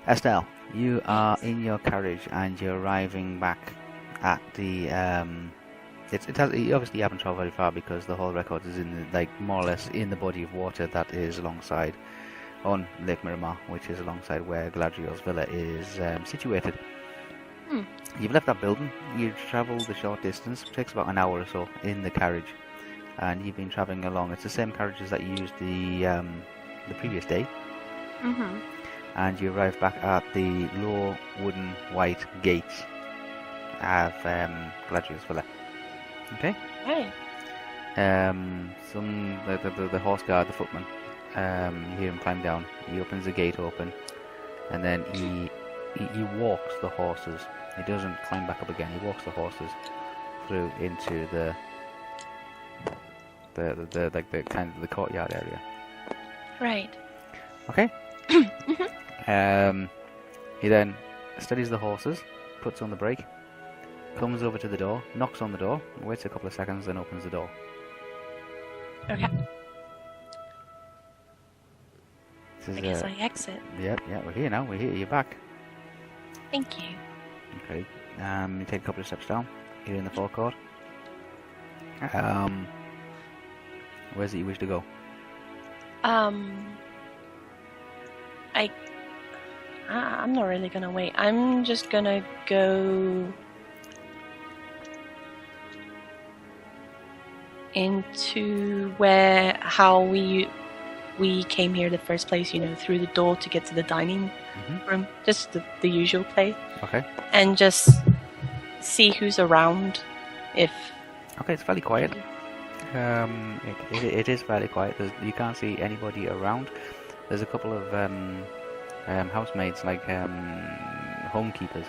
Estel, you are in your carriage and you're arriving back at the. You obviously haven't travelled very far because the whole record is in more or less in the body of water that is alongside on Lake Miramar, which is alongside where Galadriel's villa is situated. You've left that building. You've travelled a short distance. It takes about an hour or so in the carriage, and you've been travelling along. It's the same carriages that you used the previous day. And you arrive back at the low wooden white gates of Galadriel's villa. Okay. Hey. The horse guard, the footman. You hear him climb down. He opens the gate open, and then he walks the horses. He doesn't climb back up again. He walks the horses through into the courtyard area. Right. Okay. He then steadies the horses, puts on the brake, comes over to the door, knocks on the door, waits a couple of seconds, then opens the door. Okay. I guess I exit. Yeah, we're here now. We're here. You're back. Thank you. Okay. You take a couple of steps down. You're in the forecourt. Where's it you wish to go? I'm not really gonna wait. I'm just gonna go into how we came here the first place, through the door to get to the dining room. Just the usual place. Okay. And just see who's around. Okay, it's fairly quiet. It is fairly quiet. You can't see anybody around. There's a couple of housemaids, homekeepers,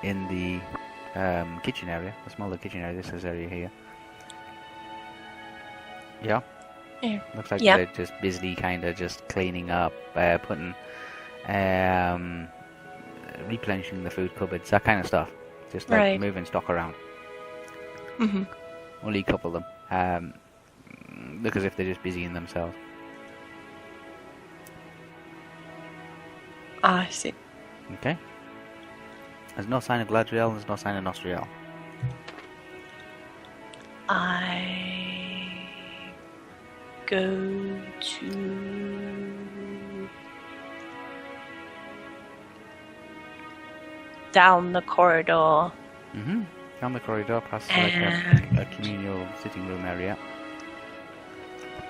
in the kitchen area, the smaller kitchen area. This is this area here. Yeah. Yeah. Looks like they're just busy, kind of just cleaning up, putting, replenishing the food cupboards, that kind of stuff. Just moving stock around. Only a couple of them. Look as if they're just busy in themselves. I see. Okay. There's no sign of Galadriel, there's no sign of Nostriel. I go to down the corridor. Down the corridor, past a communal sitting room area.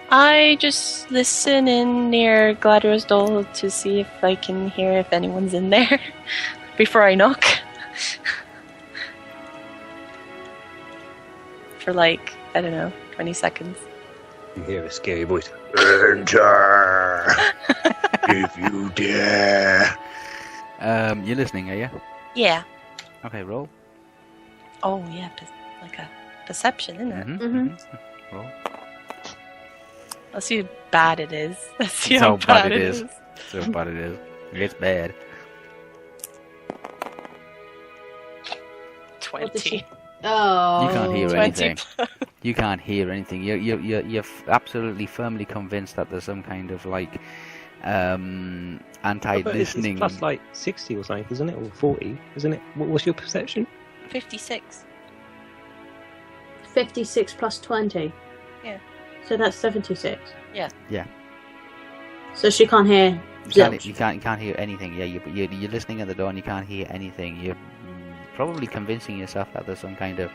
I just listen in near Galadriel's door to see if I can hear if anyone's in there before I knock. For I don't know, 20 seconds. You hear a scary voice. Enter! If you dare! You're listening, are you? Yeah. Okay, roll. Oh, yeah, like a perception, isn't it? Roll. Let's see how bad it is. Let's see That's how bad it is. That's how bad it is. It's bad. 20. Oh. You can't hear 20 anything. You can't hear anything. You're absolutely firmly convinced that there's some kind of anti-listening. It's plus 60 or something, isn't it? Or 40, isn't it? What's your perception? 56. 56 plus 20. Yeah. So that's 76. Yeah. Yeah. So she can't hear. You can't hear anything. Yeah, you're listening at the door and you can't hear anything. You're probably convincing yourself that there's some kind of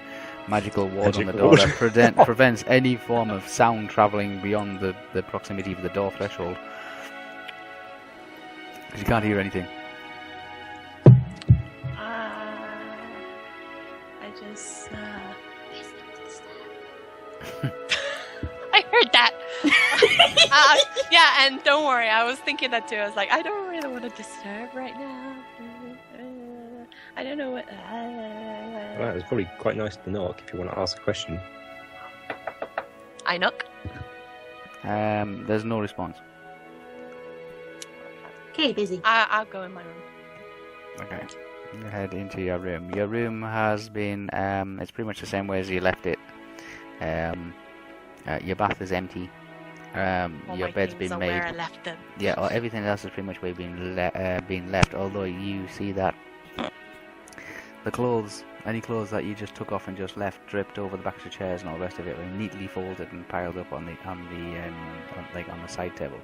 magical ward on the door that prevents any form of sound travelling beyond the proximity of the door threshold. Because you can't hear anything. I just... I heard that! Yeah, and don't worry, I was thinking that too. I was like, I don't really want to disturb right now. I don't know what... Well, it's probably quite nice to knock if you want to ask a question. I knock. There's no response. Okay, busy. I'll go in my room. Okay. You head into your room. Your room has been, it's pretty much the same way as you left it. Your bath is empty. All your my bed's things been are made. where I left them. Yeah, or everything else is pretty much where being left. Although you see that the clothes, any clothes that you just took off and just left, dripped over the backs of chairs and all the rest of it, were neatly folded and piled up on the side table.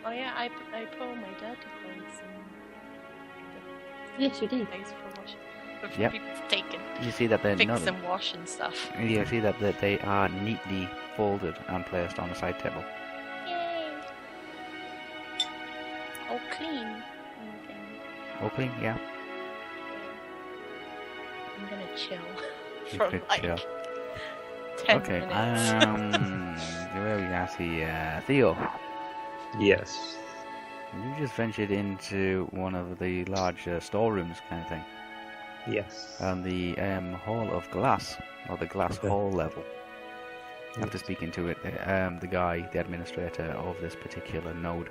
Oh yeah, I put all my dirty clothes in Yes, you did. place for washing. For Yep. people to take and You see that they're fix not. and wash and stuff. You see that they are neatly folded and placed on the side table. Yay! All clean. And thing. All clean, yeah. I'm gonna chill You for could like chill. 10 Okay. minutes. Where we at here? Theo, Yes. you just ventured into one of the larger storerooms, kind of thing, Yes. on the hall of glass, or the glass Okay. hall level. After speaking to it, the guy, the administrator of this particular node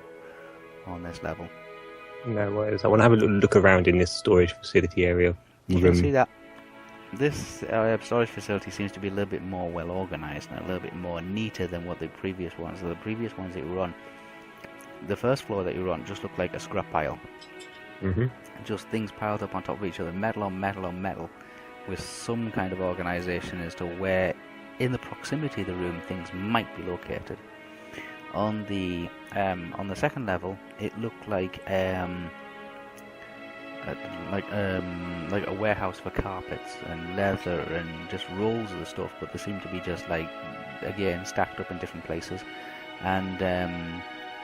on this level. No worries. I want to have a little look around in this storage facility area. You room. can see that this storage facility seems to be a little bit more well organized and a little bit more neater than what the previous ones. The previous ones that you were on, the first floor that you were on, just looked like a scrap pile. Mm-hmm. Just things piled up on top of each other, metal on metal on metal, with some kind of organization as to where, in the proximity of the room, things might be located. On the second level, it looked like a warehouse for carpets and leather and just rolls of the stuff, but they seem to be just like, again, stacked up in different places, and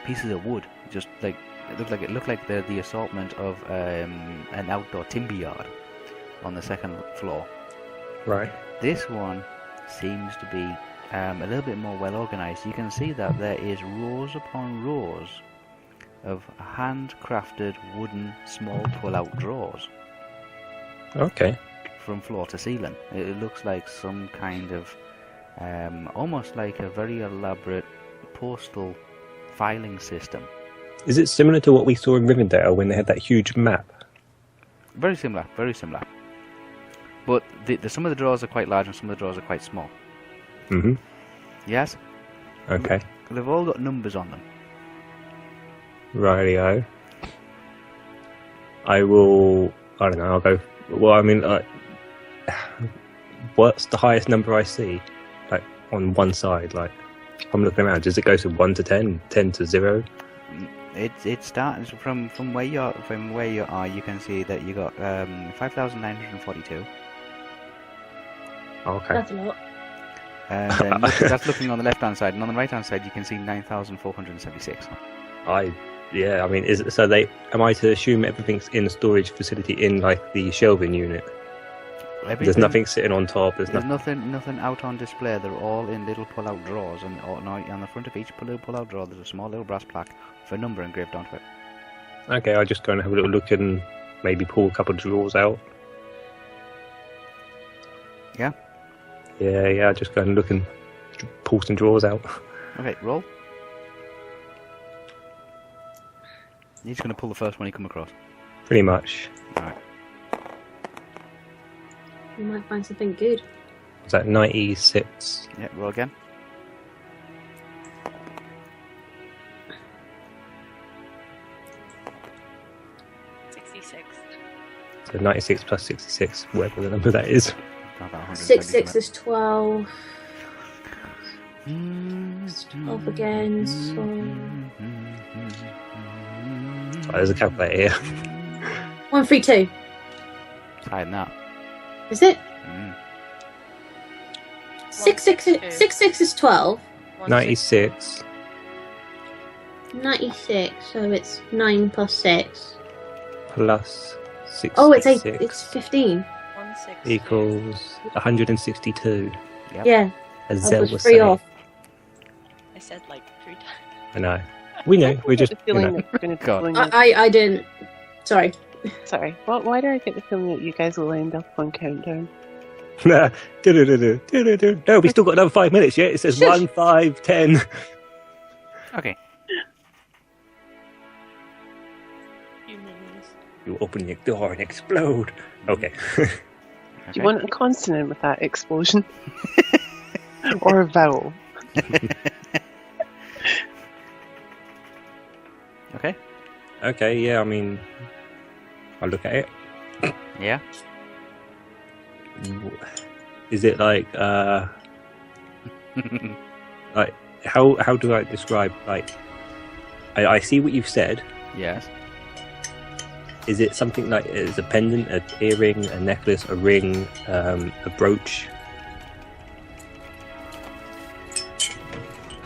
pieces of wood, just like it looked like the assortment of an outdoor timber yard on the second floor. Right. This one seems to be a little bit more well organized. You can see that there is rows upon rows of handcrafted wooden small pull-out drawers Okay. from floor to ceiling. It looks like some kind of almost like a very elaborate postal filing system. Is it similar to what we saw in Rivendell when they had that huge map? Very similar, very similar. But some of the drawers are quite large and some of the drawers are quite small. Mm-hmm. Yes? Okay. They've all got numbers on them. Rightio. I don't know, I'll go... Well, I mean, what's the highest number I see? Like, on one side, like, if I'm looking around, does it go from 1 to 10, 10 to 0? It starts from where you are. You can see that you got 5,942. Okay. That's a lot. And then that's looking on the left-hand side, and on the right-hand side you can see 9,476. Yeah, I mean, am I to assume everything's in the storage facility in, like, the shelving unit? There's nothing sitting on top, There's nothing out on display. They're all in little pull-out drawers, and on the front of each pull-out drawer there's a small little brass plaque with a number engraved onto it. Okay, I'll just go and have a little look and maybe pull a couple of drawers out. Yeah? Yeah, I'll just go and look and pull some drawers out. Okay, roll. You're just going to pull the first one you come across. Pretty much. Alright. You might find something good. Was that 96? Yeah, roll again. So 96 plus 66, whatever the number that is. 6 is 12. 12 again, so... Oh, there's a calculator here. 132. It's higher than that. Is it? Mm. 6 is 12. 96. 96, so it's 9 plus 6. Plus 66. Oh, it's 8. It's 15. Equals 162. Yep. Yeah, As I Zell was was 3 saying. off. I said like 3 times. I know. We know. We're just. The feeling You know. that we're going to God. I didn't. Sorry. Sorry. Well, why do I get the feeling that you guys will end up on countdown? No, we still got another 5 minutes yet. It says 1, 5, 10. Okay. You minions. You open your door and explode. Okay. Do you want a consonant with that explosion? Or a vowel? Okay. Okay, yeah, I mean, I look at it. Yeah. Is it like like how do I describe, like, I see what you've said. Yes. Is it something like, is a pendant, an earring, a necklace, a ring, a brooch?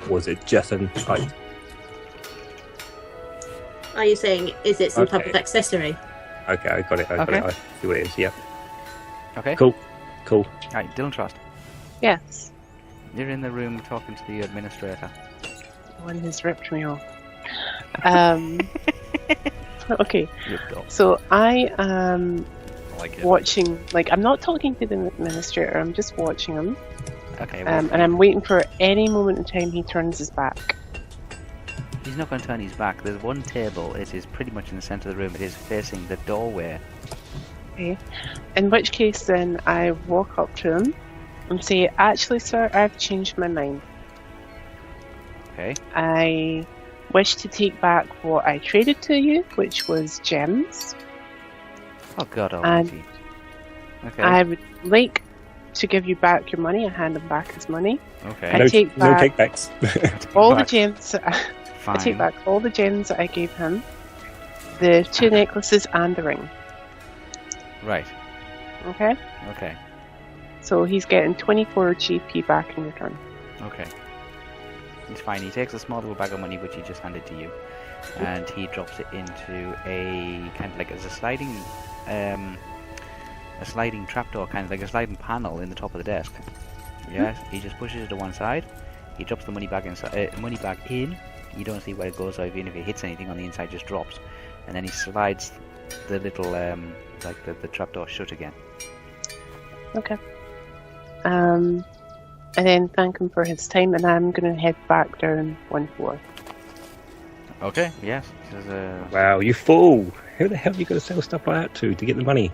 Or is it just an like? Are you saying, is it some type of accessory? Okay, I got it. I see what it is. Yeah. Okay. Cool. Right, Dúlintrast. Yes. You're in the room talking to the administrator. One has ripped me off. Okay. You're So I am like watching. Like, I'm not talking to the administrator. I'm just watching him. Okay. And I'm waiting for any moment in time he turns his back. He's not going to turn his back. There's one table. It is pretty much in the centre of the room. It is facing the doorway. Okay. In which case, then I walk up to him and say, "Actually, sir, I've changed my mind. Okay. I wish to take back what I traded to you, which was gems. Oh God Almighty. Okay. I would like to give you back your money. I hand him back his money. Okay. I take back no takebacks. all the gems. Fine. I take back all the gems that I gave him, the 2 necklaces and the ring. Right. Okay. Okay. So he's getting 24 GP back in return. Okay. It's fine. He takes a small little bag of money, which he just handed to you, and he drops it into a kind of like as a sliding trapdoor, kind of like a sliding panel in the top of the desk. Yes. He just pushes it to one side. He drops the money bag inside. Money bag in. You don't see where it goes, or even if it hits anything on the inside, just drops, and then he slides the little like the trapdoor shut again. Okay. And then thank him for his time, and I'm going to head back down 1 floor. Okay, yes. Wow, you fool! Who the hell are you going to sell stuff like that to get the money?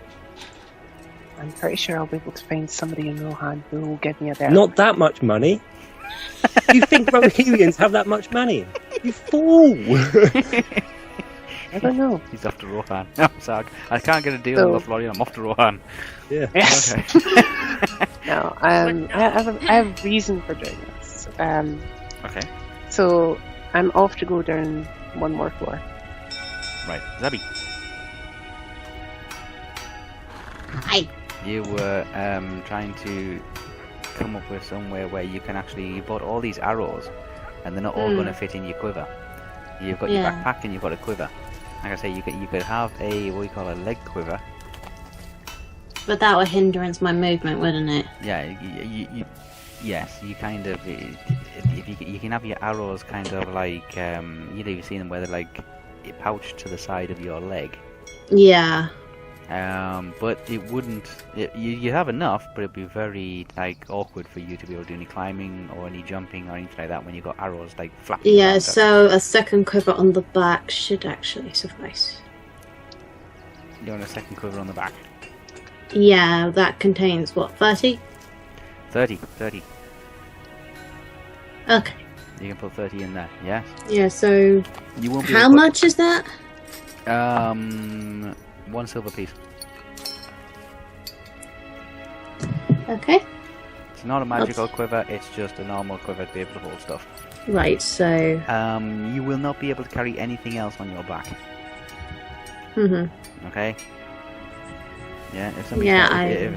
I'm pretty sure I'll be able to find somebody in Rohan who will give me a better. Not that much money. You think Rohanians have that much money? You fool! I don't know. He's off to Rohan. No, sorry. I can't get a deal with Lorien. I'm off to Rohan. Yeah. Yes. Okay. No, I have reason for doing this. Okay. So I'm off to go down 1 more floor. Right, Zabi. Hi. You were trying to come up with somewhere where you can actually. You bought all these arrows, and they're not all going to fit in your quiver. You've got your backpack and you've got a quiver. Like I say, you could have a what we call a leg quiver. But that would hindrance my movement, wouldn't it? Yeah, yes, you kind of. If you can have your arrows kind of like you've seen them where they're like pouched to the side of your leg. Yeah. But it wouldn't. You have enough, but it'd be very like awkward for you to be able to do any climbing or any jumping or anything like that when you've got arrows like flapping. Yeah, so a second quiver on the back should actually suffice. You want a second quiver on the back? Yeah, that contains what, 30? 30. Okay. You can put 30 in there. Yes. Yeah. So. You won't be how much is that? 1 silver piece. Okay. It's not a magical quiver, it's just a normal quiver to be able to hold stuff. Right, so... you will not be able to carry anything else on your back. Mm-hmm. Okay? Yeah, if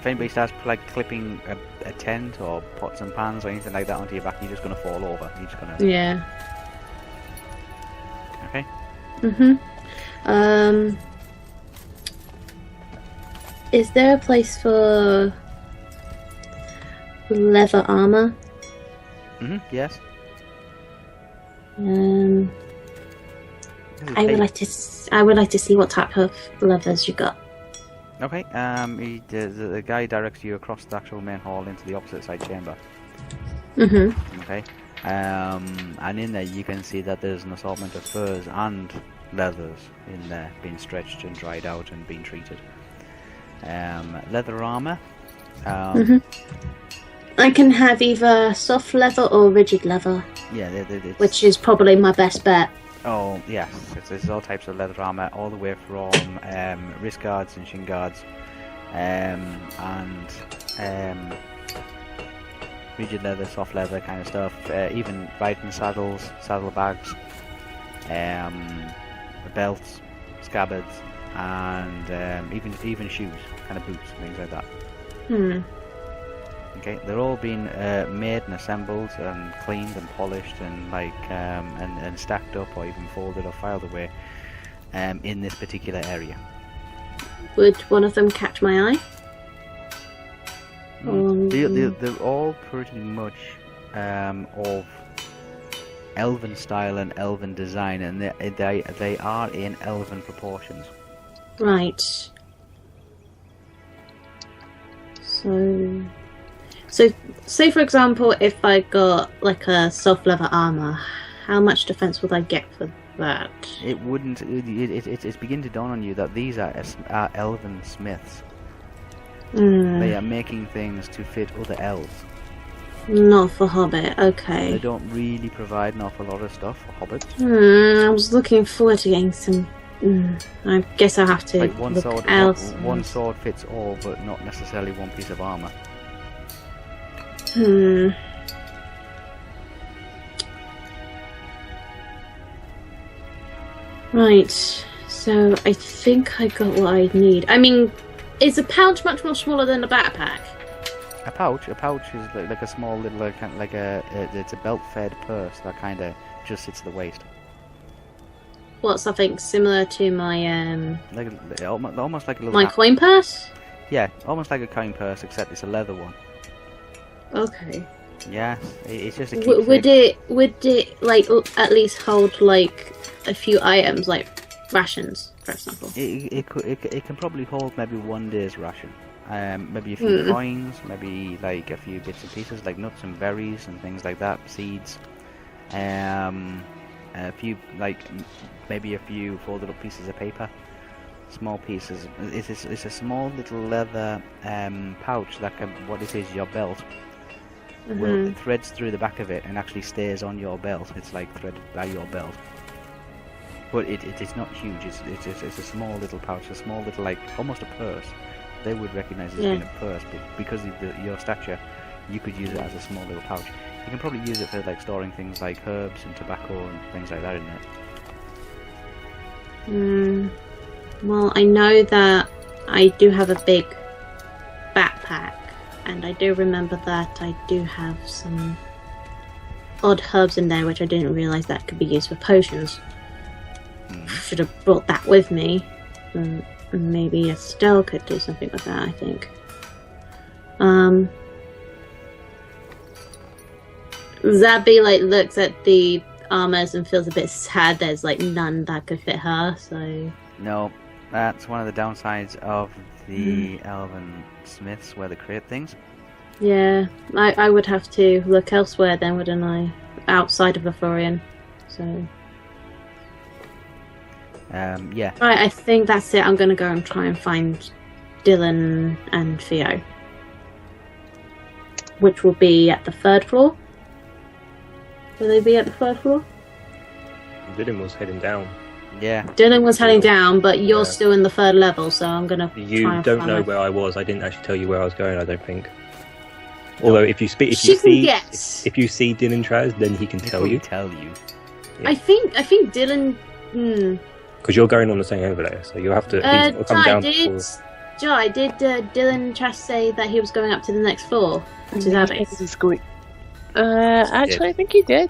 anybody starts like clipping a tent or pots and pans or anything like that onto your back, you're just going to fall over. You're just going to... Yeah. Okay? Mm-hmm. Is there a place for leather armor? Mm-hmm, yes. I would like to see what type of leathers you got. Okay. The guy directs you across the actual main hall into the opposite side chamber. Mm-hmm. Okay. And in there you can see that there's an assortment of furs and leathers in there, being stretched and dried out and being treated. Leather armor. I can have either soft leather or rigid leather. Yeah, which is probably my best bet. Oh yes, it's all types of leather armor, all the way from wrist guards and shin guards, and rigid leather, soft leather kind of stuff. Even riding saddles, saddlebags, belts, scabbards, and even shoes, kind of boots, things like that. Okay, they're all being made and assembled and cleaned and polished and and stacked up or even folded or filed away in this particular area. Would one of them catch my eye? They're all pretty much of elven style and elven design, and they are in elven proportions. Right. So, say for example, if I got like a soft leather armor, how much defense would I get for that? It wouldn't. It's beginning to dawn on you that these are elven smiths. They are making things to fit other elves. Not for Hobbit, okay. They don't really provide an awful lot of stuff for Hobbit. I was looking forward to getting some. I guess I'll have to like one look sword. else. One sword fits all, but not necessarily one piece of armor. Right, so I think I got what I need. I mean, is a pouch much more smaller than a backpack? A pouch is like a small little it's a belt-fed purse that kind of just sits at the waist. What, something similar to my almost like a little my coin purse? Yeah, almost like a coin purse, except it's a leather one. Okay. Yeah, it's just a would it like at least hold like a few items, like rations, for example? It can probably hold maybe one day's ration. Maybe a few coins, maybe like a few bits and pieces like nuts and berries and things like that, seeds. A few maybe a few folded up pieces of paper, small pieces. It's a small little leather pouch that your belt. Well, it threads through the back of it and actually stays on your belt. It's like threaded by your belt. But it's not huge. It's a small little pouch, a small little almost a purse. They would recognise it as being a purse, but because of your stature, you could use it as a small little pouch. You can probably use it for storing things like herbs and tobacco and things like that in it. Well, I know that I do have a big backpack, and I do remember that I do have some odd herbs in there, which I didn't realise that could be used for potions. Should have brought that with me. Maybe Estel could do something with that, I think. Zabi looks at the armors and feels a bit sad there's none that could fit her, so... No, that's one of the downsides of the elven smiths where they create things. Yeah, I would have to look elsewhere then, wouldn't I? Outside of Lorien, so... yeah. Right, I think that's it. I'm going to go and try and find Dylan and Theo. Which will be at the 3rd floor. Will they be at the 3rd floor? Dylan was heading down. Yeah. Dylan was heading down, but you're still in the 3rd level, so I'm going to You don't know where I was. I didn't actually tell you where I was going, I don't think. Although if you see Dúlintrast, then he can tell you. Yeah. I think Dylan... Because you're going on the same overlay, so you'll have to come down. Joe, did Dúlintrast say that he was going up to the next floor? To Zabi? Actually, I think he did.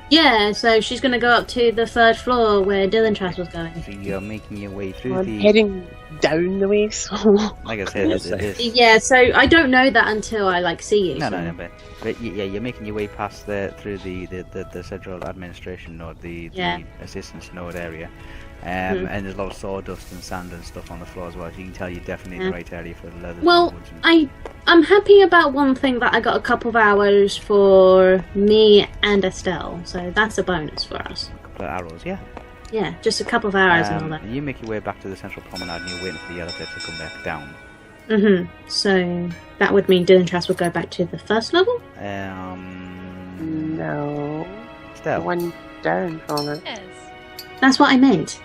Yeah, so she's going to go up to the 3rd floor where Dúlintrast was going. So you're making your way through I'm heading down the way, so... Like I said, yeah, so I don't know that until I see you. No, but you're making your way past through the central administration node, the assistance node area. And there's a lot of sawdust and sand and stuff on the floor as well, so you can tell you're definitely in the right area for the leather. Well, I'm happy about one thing, that I got a couple of hours for me and Estel, so that's a bonus for us. A couple of arrows, yeah. Yeah, just a couple of hours and all that. You make your way back to the central promenade and you're waiting for the elevator to come back down. So that would mean Dúlintrast would go back to the 1st level? No. Estel. One down from it. Yes. That's what I meant.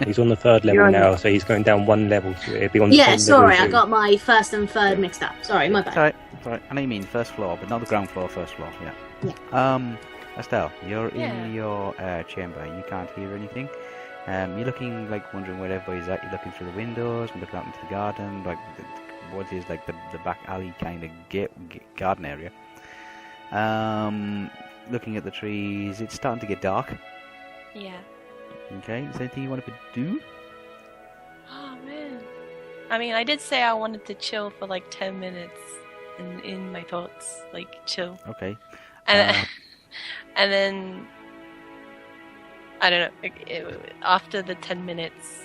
He's on the 3rd level now, so he's going down 1 level. So it'll be on Yeah, sorry, level I got my 1st and 3rd mixed up. Sorry, my bad. Sorry. I know you mean 1st floor, but not the ground floor, 1st floor. Yeah. Estelle, you're in your chamber. You can't hear anything. You're looking like wondering where everybody's at. You're looking through the windows, looking out into the garden, like what is like the back alley kind of garden area. Looking at the trees, it's starting to get dark. Yeah. Okay, is there anything you want to do? Oh man. I mean, I did say I wanted to chill for like 10 minutes in my thoughts, like chill. Okay. And and then I don't know. After the 10 minutes.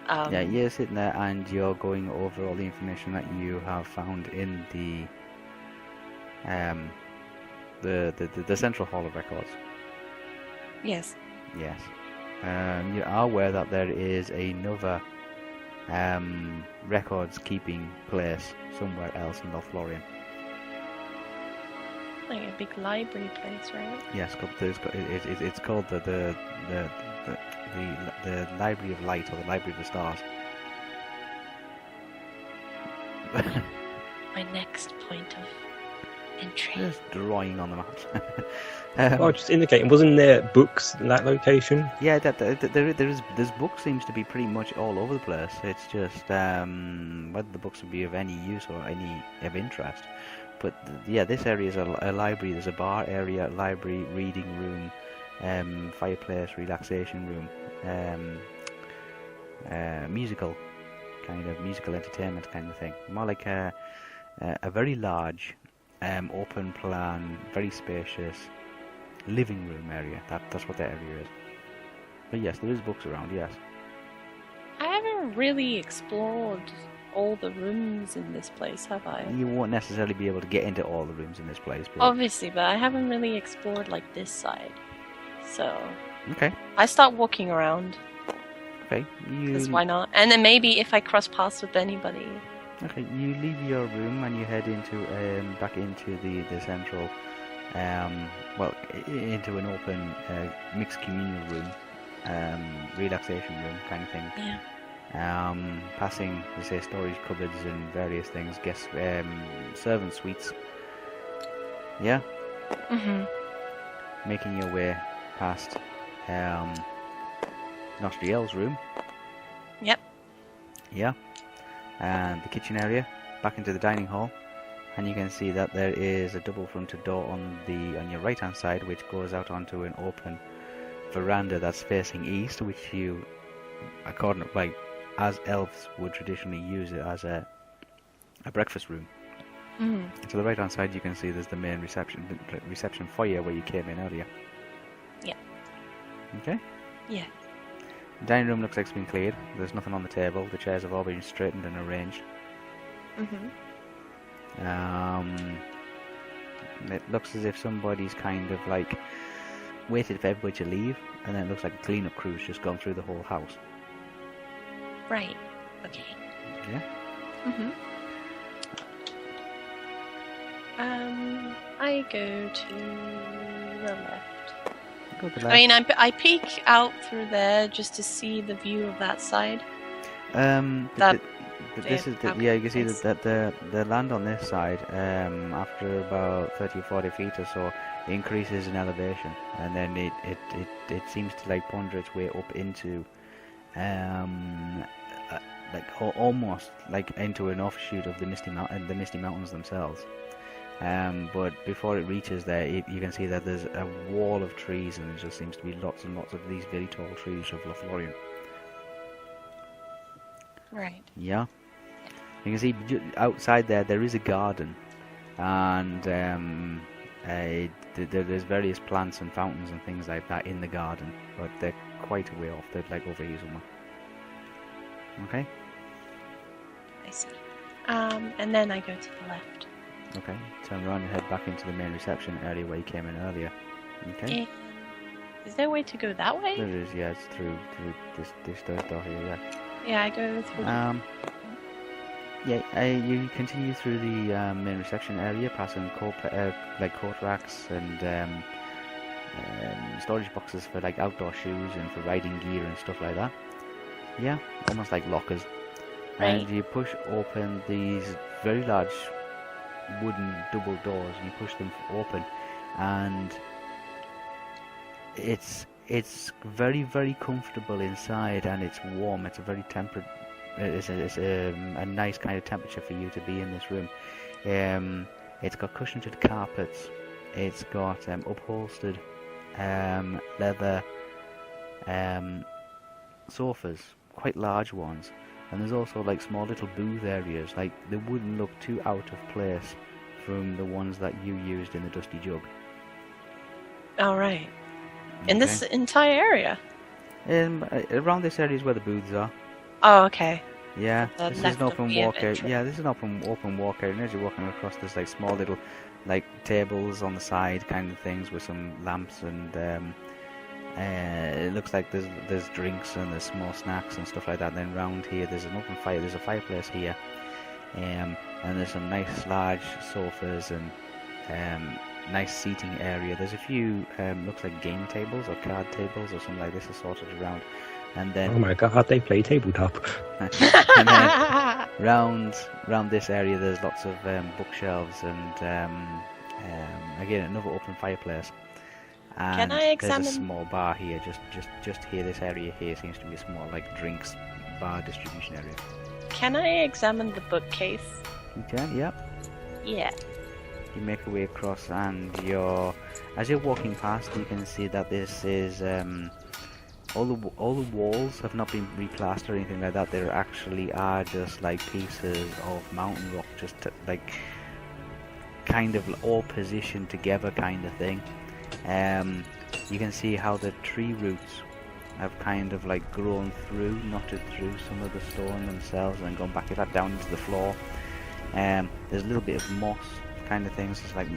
Yeah, you're sitting there and you're going over all the information that you have found in the central hall of records. Yes. Yes. You are aware that there is another records keeping place somewhere else in North Lorien. Like a big library place, right? Yes, it's called the Library of Light, or the Library of the Stars. My next point of entry. Just drawing on the map. Just indicating, wasn't there books in that location? Yeah, there's books seems to be pretty much all over the place. It's just whether the books would be of any use or any of interest. But yeah, this area is a library. There's a bar area, library, reading room, fireplace, relaxation room, musical entertainment kind of thing. More like a very large, open plan, very spacious living room area. That's what that area is. But yes, there is books around. Yes. I haven't really explored all the rooms in this place, have I? You won't necessarily be able to get into all the rooms in this place. But... Obviously, but I haven't really explored like this side. So. Okay. I start walking around. Okay. Because why not? And then maybe if I cross paths with anybody. Okay, you leave your room and you head into back into the central, into an open mixed communal room, relaxation room kind of thing. Yeah. Passing, they say, storage cupboards and various things, guest servant suites. Yeah. Mhm. Making your way past Nostriel's room. Yep. Yeah. And the kitchen area, back into the dining hall, and you can see that there is a double-fronted door on your right-hand side, which goes out onto an open veranda that's facing east, which you, according to, as elves would traditionally use it as a breakfast room. Mm. To the right-hand side, you can see there's the main reception foyer where you came in earlier. Yeah. Okay. Yeah. The dining room looks like it's been cleared. There's nothing on the table. The chairs have all been straightened and arranged. Mhm. It looks as if somebody's kind of waited for everybody to leave, and then it looks like a clean-up crew's just gone through the whole house. Right. Okay. Yeah. Mhm. I go to the left. Go to the I mean, I peek out through there just to see the view of that side. You can see place. that the land on this side, after about 30 or 40 feet or so, increases in elevation, and then it seems to ponder its way up into almost into an offshoot of the Misty Mountains themselves. But before it reaches there, you can see that there's a wall of trees, and there just seems to be lots and lots of these very tall trees of Lorien. Right. Yeah. You can see outside there is a garden, and there's various plants and fountains and things like that in the garden, but they're quite a way off. They're over here somewhere. Okay. I see. And then I go to the left. Okay. Turn around and head back into the main reception area where you came in earlier. Okay. Is there a way to go that way? There is. Yeah, it's through this door here. Yeah. Yeah, I go through. You continue through the main reception area, passing coat racks and storage boxes for like outdoor shoes and for riding gear and stuff like that. Yeah, almost like lockers. Right. And you push open these very large wooden double doors, and you push them open, and it's very, very comfortable inside, and it's warm. It's a very temperate. It's a nice kind of temperature for you to be in this room. It's got cushioned carpets. It's got upholstered leather sofas, quite large ones. And there's also like small little booth areas. Like they wouldn't look too out of place from the ones that you used in the Dusty Jug. All right. In this entire area? Around this area is where the booths are. Oh, okay. Yeah, The this is left an of open the walk area. inventory. Yeah, this is an open walk area. And as you're walking across, there's like small little like tables on the side, kind of things with some lamps, and it looks like there's drinks and there's small snacks and stuff like that. And then round here, there's an open fire. There's a fireplace here, and there's some nice large sofas and nice seating area. There's a few looks like game tables or card tables or something like this assorted around. And then Oh my god, they play tabletop. and then round this area there's lots of bookshelves and again another open fireplace. And Can I there's a examine- small bar here, just here. This area here seems to be a small like drinks bar distribution area. Can I examine the bookcase? You can, yep. Yeah. You make your way across, and as you're walking past, you can see that this is all the walls have not been replastered or anything like that. There actually are just like pieces of mountain rock, just like kind of all positioned together, kind of thing. You can see how the tree roots have kind of like grown through, knotted through some of the stone themselves, and then gone back down into the floor. There's a little bit of moss kind of things, it's like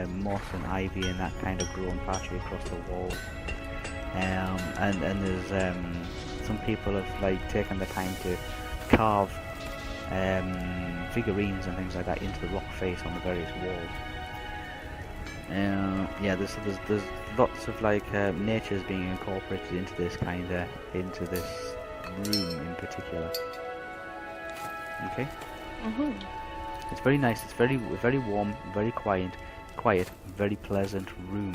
moss and ivy and that kind of grown partially across the walls. And there's some people have like taken the time to carve figurines and things like that into the rock face on the various walls. Yeah, there's lots of like nature's being incorporated into this room in particular. Okay. Mm-hmm. It's very nice. It's very warm, very quiet, very pleasant room.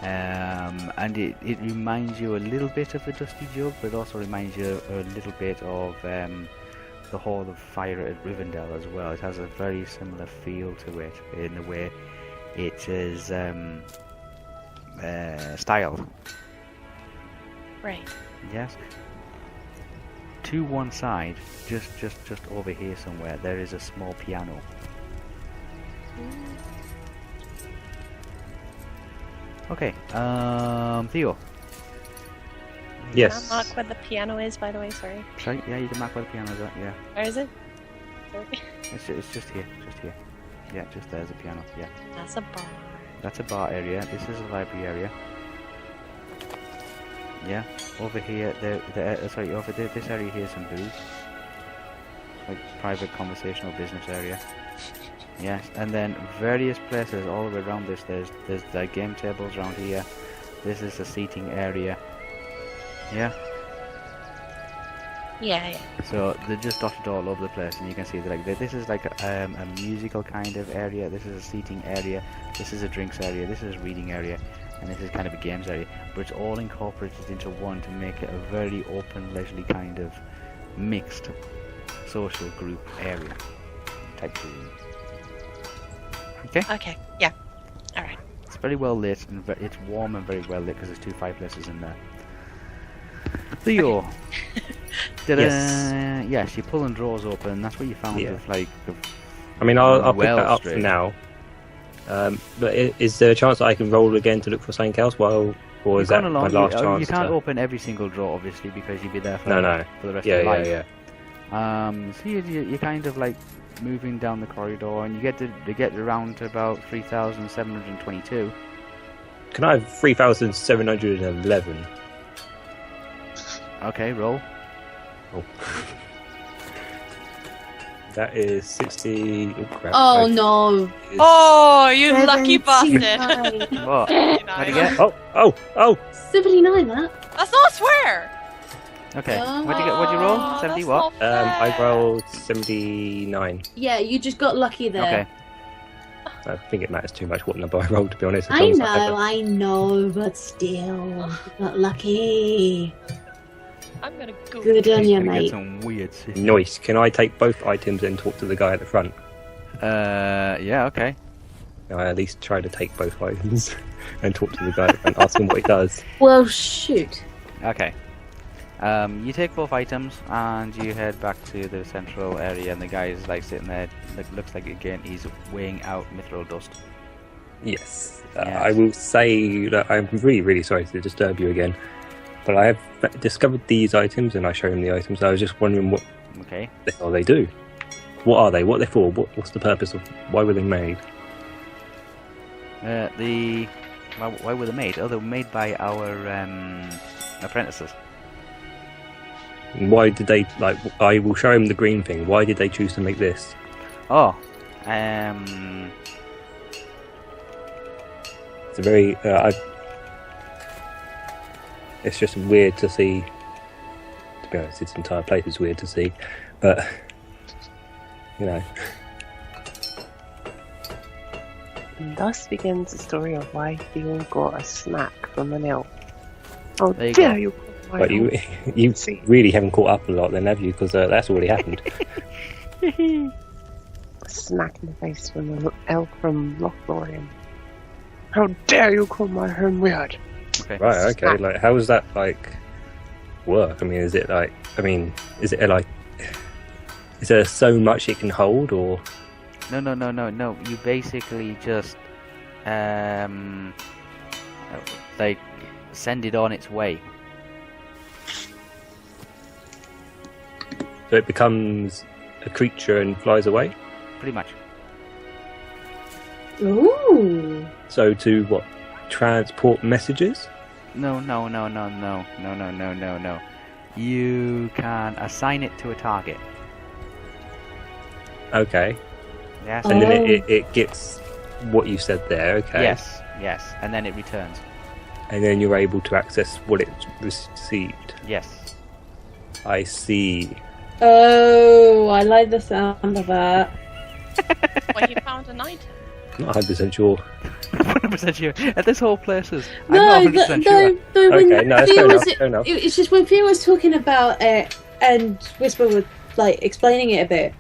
And it reminds you a little bit of the Dusty Jug, but also reminds you a little bit of the Hall of Fire at Rivendell as well. It has a very similar feel to it in the way it is styled. Right. Yes. To one side, just over here somewhere, there is a small piano. Okay, Theo. Yes. Can I mark where the piano is, by the way? Sorry. Sorry, yeah, you can mark where the piano is at, yeah. Where is it? Sorry. It's just here. Yeah, just there's a piano, yeah. That's a bar. That's a bar area, this is a library area. Yeah, over here, over there, this area here is some booths. Like private conversational business area. Yes, and then various places all the way around this. There's the game tables around here. This is the seating area. Yeah. Yeah. So they're just dotted all over the place, and you can see that like this is like a musical kind of area. This is a seating area. This is a drinks area. This is a reading area, and this is kind of a games area. But it's all incorporated into one to make it a very open, leisurely kind of mixed social group area type room. Okay. Okay. Yeah. All right. It's very well lit, and it's warm and very well lit because there's two fireplaces in there. Theo, yes, you pull and drawers open. That's what you found with like. I mean, I'll pick that up for now. But is there a chance that I can roll again to look for something else? Or is that my last chance? You can't open every single drawer, obviously, because you'd be there for the rest of your life. So you're kind of like moving down the corridor, and you get around to about 3,722. Can I have 3,711? Okay, roll. Oh. That is 60. Oh, crap. Oh no! Oh, you lucky bastard! 79. What? What'd you get? Oh! 79, that. That's not a swear! Okay. What'd you get? What'd you roll? Oh, 70 that's what? not fair. I rolled 79. Yeah, you just got lucky there. Okay. I think it matters too much what number I rolled, to be honest. as I long as I know, but still, you got lucky. I'm gonna go. Good on you, Gonna get mate. some weird shit. Nice. Can I take both items and talk to the guy at the front? Yeah, okay. I at least try to take both items and talk to the guy and ask him what he does. Well, shoot. Okay. You take both items and you head back to the central area, and the guy is like sitting there. Looks like again he's weighing out mithril dust. Yes. Yes. I will say that I'm really, really sorry to disturb you again, but I have discovered these items and I show him the items. I was just wondering what Okay. the hell they do. What are they? What are they for? What's the purpose of? Why were they made? Why were they made? Oh, they were made by our apprentices. And why did they like? I will show him the green thing. Why did they choose to make this? Oh, It's a very. It's just weird to see. To be honest, this entire place is weird to see, but you know. And thus begins the story of why Theo got a snack from an elf. Oh, There you dare go. you! call my But you elf. See. really haven't caught up a lot, then, have you? Because that's already happened. A smack in the face from an elf from Lorien. How dare you call my home weird? okay. Right. Okay. Smack. Like, how does that like work? I mean, is it like? I mean, is it like? Is there so much it can hold, or? No. You basically just like send it on its way. So it becomes a creature and flies away? Pretty much. Ooh. So to what? Transport messages? No. You can assign it to a target. Okay. Yes. And then Oh. it gets what you said there, okay. Yes. And then it returns. And then you're able to access what it's received. Yes. I see. Oh, I like the sound of that. Well, you found an item. Not 100% sure. 100% sure. This whole place is. I'm No, not 100% sure. no, when Okay, no, that's Theo fair was, enough, fair enough. It's just when Theo was talking about it and Wispa was like explaining it a bit.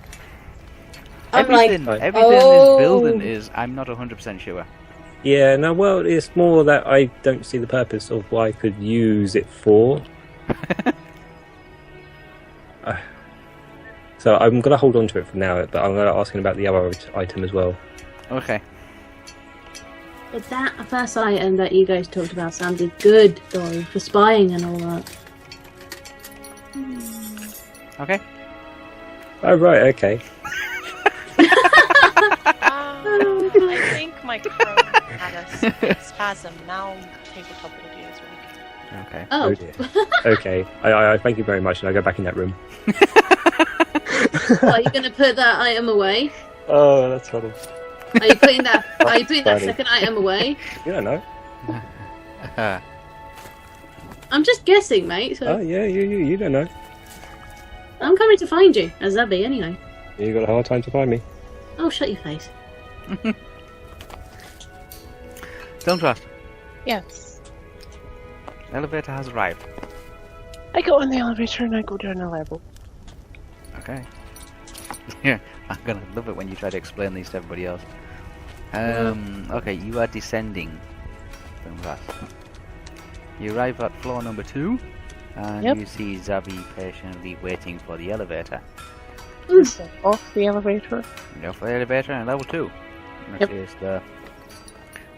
I'm Everything like, in oh. this building is. I'm not 100% sure. Yeah, no, well, it's more that I don't see the purpose of what I could use it for. So I'm going to hold on to it for now, but I'm going to ask him about the other item as well. Okay. But that first item that you guys talked about sounded good, though, for spying and all that. Okay. Oh, right, okay. I think my crow had a spasm. Now tabletop audio is working. Okay. Oh. dear. Okay, I thank you very much, and I go back in that room. Are you going to put that item away? Oh, that's funny. Are you putting that? Are you putting that Funny. second item away? You don't know. I'm just guessing, mate. So Oh, yeah, you don't know. I'm coming to find you as Zabi anyway. You got a hard time to find me. Oh, shut your face. Dúlintrast. Yes. Elevator has arrived. I go on the elevator and I go down a level. Okay. Yeah, I'm gonna love it when you try to explain these to everybody else. Okay, you are descending. Dúlintrast. You arrive at floor number 2, and Yep. you see Zabi patiently waiting for the elevator. Step off the elevator You go for the elevator and level 2, which Yep. is the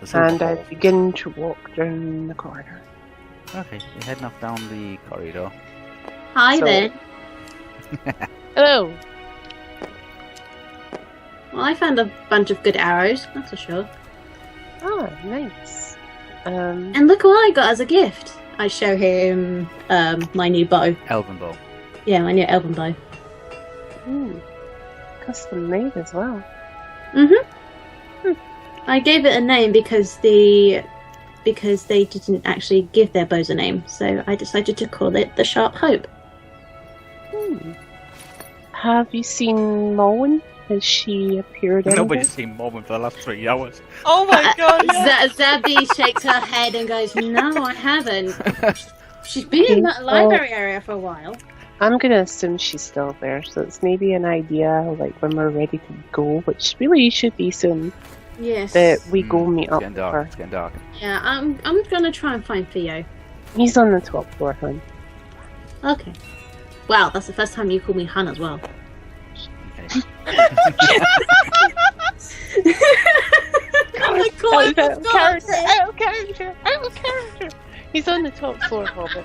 silver and I hall. begin to walk down the corridor. Okay, you're heading off down the corridor. Hi So- there. Hello. Well, I found a bunch of good arrows, that's for sure. Ah, nice. And look what I got as a gift. I show him my new bow. Elven bow. Yeah, my new elven bow. custom made as well. I gave it a name because they didn't actually give their bows a name, so I decided to call it the Sharp Hope. Have you seen Molwen? Has she appeared anywhere? Nobody's seen Mormon for the last 3 hours. Oh my god! Yeah. Zabi shakes her head and goes, "No, I haven't. She's been in that library area for a while." I'm gonna assume she's still there, so it's maybe an idea, like when we're ready to go, which really should be soon, Yes. that we go meet up It's getting with dark. her. It's getting dark. Yeah, I'm gonna try and find Theo. He's on the top floor, hon. Okay. Wow, that's the first time you call me Han as well. Okay. Oh my god! Out of character! He's on the top floor, Hobbit.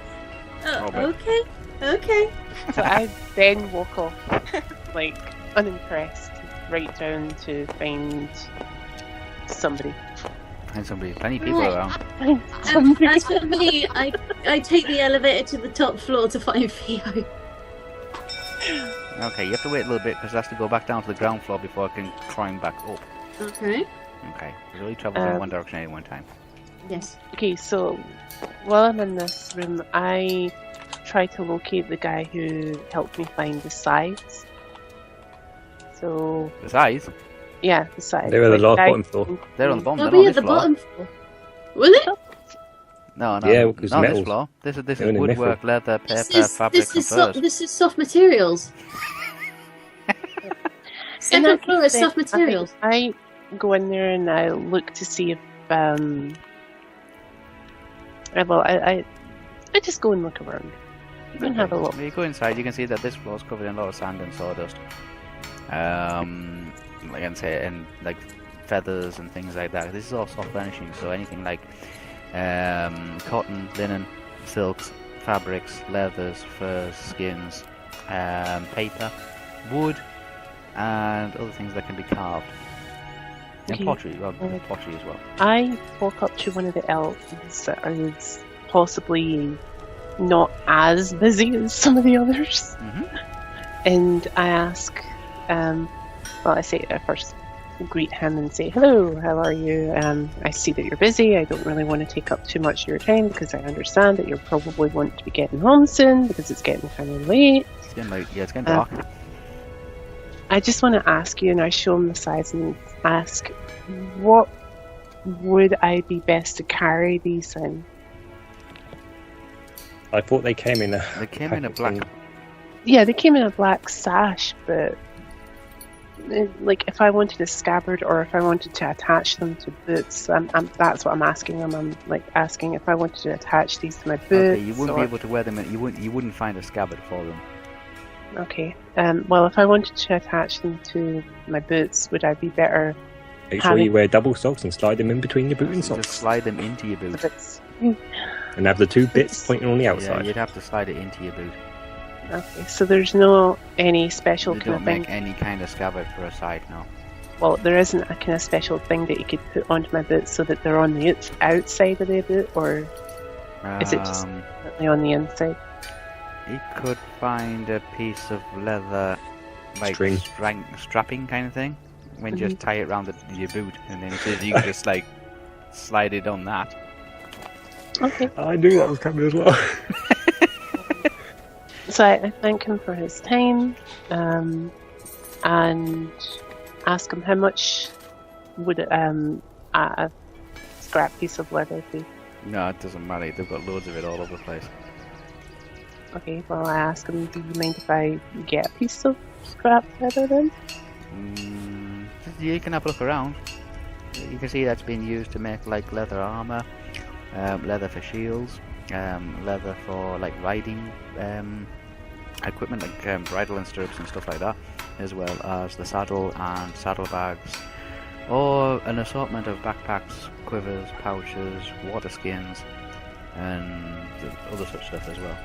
Okay. So I then walk off, like, unimpressed, right down to find somebody. And somebody, plenty of people around. As for me, I take the elevator to the top floor to find Theo. Okay, you have to wait a little bit because it has to go back down to the ground floor before it can climb back up. Okay. Okay, it only travels in one direction at any one time. Yes. Okay, so while I'm in this room, I try to locate the guy who helped me find the sides. So, The size? yeah, the sides. They're at the Like, bottom floor. They're on the bottom. They'll They're be not at this the floor. bottom floor. Will it? No, Yeah, because not this metals. floor. This is They're in the woodwork, leather, paper, This fabrics, and furs. this is soft materials. Second floor is soft materials. I go in there and I look to see if I just go and look around and have a look. When you go inside, you can see that this floor is covered in a lot of sand and sawdust. Like I can say, and like feathers and things like that. This is all soft furnishing, so anything like cotton, linen, silks, fabrics, leathers, furs, skins, paper, wood, and other things that can be carved. And Okay. pottery, well, pottery as well. I walk up to one of the elves that is possibly not as busy as some of the others, and I ask, I say I first greet him and say, "Hello, how are you? I see that you're busy. I don't really want to take up too much of your time because I understand that you probably want to be getting home soon because it's getting kind of late. It's getting like, yeah, it's getting dark. I just want to ask you," and I show him the size and ask, "What would I be best to carry these in?" I thought they came in a. They came in a black. Yeah, they came in a black sash, but like if I wanted a scabbard or if I wanted to attach them to boots, that's what I'm asking them. I'm like asking if I wanted to attach these to my boots. Okay, you wouldn't be able to wear them. You wouldn't find a scabbard for them. Okay. Well, if I wanted to attach them to my boots, would I be better? Make sure you wear double socks and slide them in between your boot and Just socks. slide them into your boot. And have the two bits pointing on the Yeah, outside. you'd have to slide it into your boot. Okay, so there's no any special They kind of don't thing. make any kind of scabbard for a side, no. Well, there isn't a kind of special thing that you could put onto my boots so that they're on the outside of the boot, or is it just completely on the inside? You could find a piece of leather, like String. strapping kind of thing, when you just tie it around your boot, and then you can just like slide it on that. Okay. I knew that was coming as well. So I thank him for his time, and ask him how much would a scrap piece of leather be. No, it doesn't matter. They've got loads of it all over the place. Okay, well I ask him, do you mind if I get a piece of scrap leather then? You can have a look around. You can see that's been used to make like leather armor, leather for shields, leather for like riding equipment, like bridle and stirrups and stuff like that, as well as the saddle and saddlebags, or an assortment of backpacks, quivers, pouches, water skins, and other such stuff as well.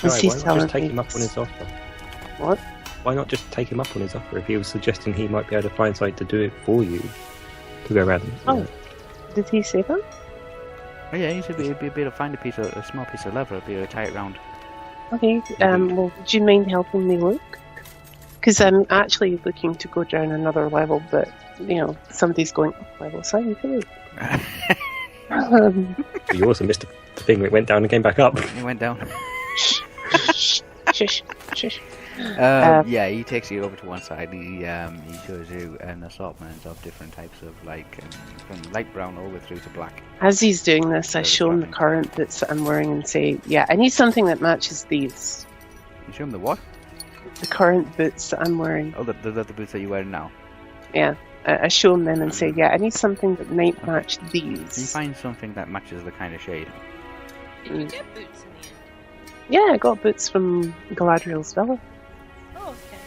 Is he Why not selling just take him up these? on his offer? What? Why not just take him up on his offer if he was suggesting he might be able to find something to do it for you? To go around. Oh, did he say that? Oh yeah, you should be able to find a small piece of leather, be able to tie it round. Okay, well, would you mind helping me look? Because I'm actually looking to go down another level, but somebody's going up level, so I'm good. You also missed the thing. It went down and came back up. It went down. Shush. Yeah, he takes you over to one side. He shows you an assortment of different types of from light brown all the way through to black. As he's doing this, I show him the current boots that I'm wearing and say, "Yeah, I need something that matches these." You show him the what? The current boots that I'm wearing. Oh, the boots that you're wearing now. Yeah, I show him them and say, "Yeah, I need something that might match these." You find something that matches the kind of shade. Did you get boots in the end? Yeah, I got boots from Galadriel's villa. Oh, okay.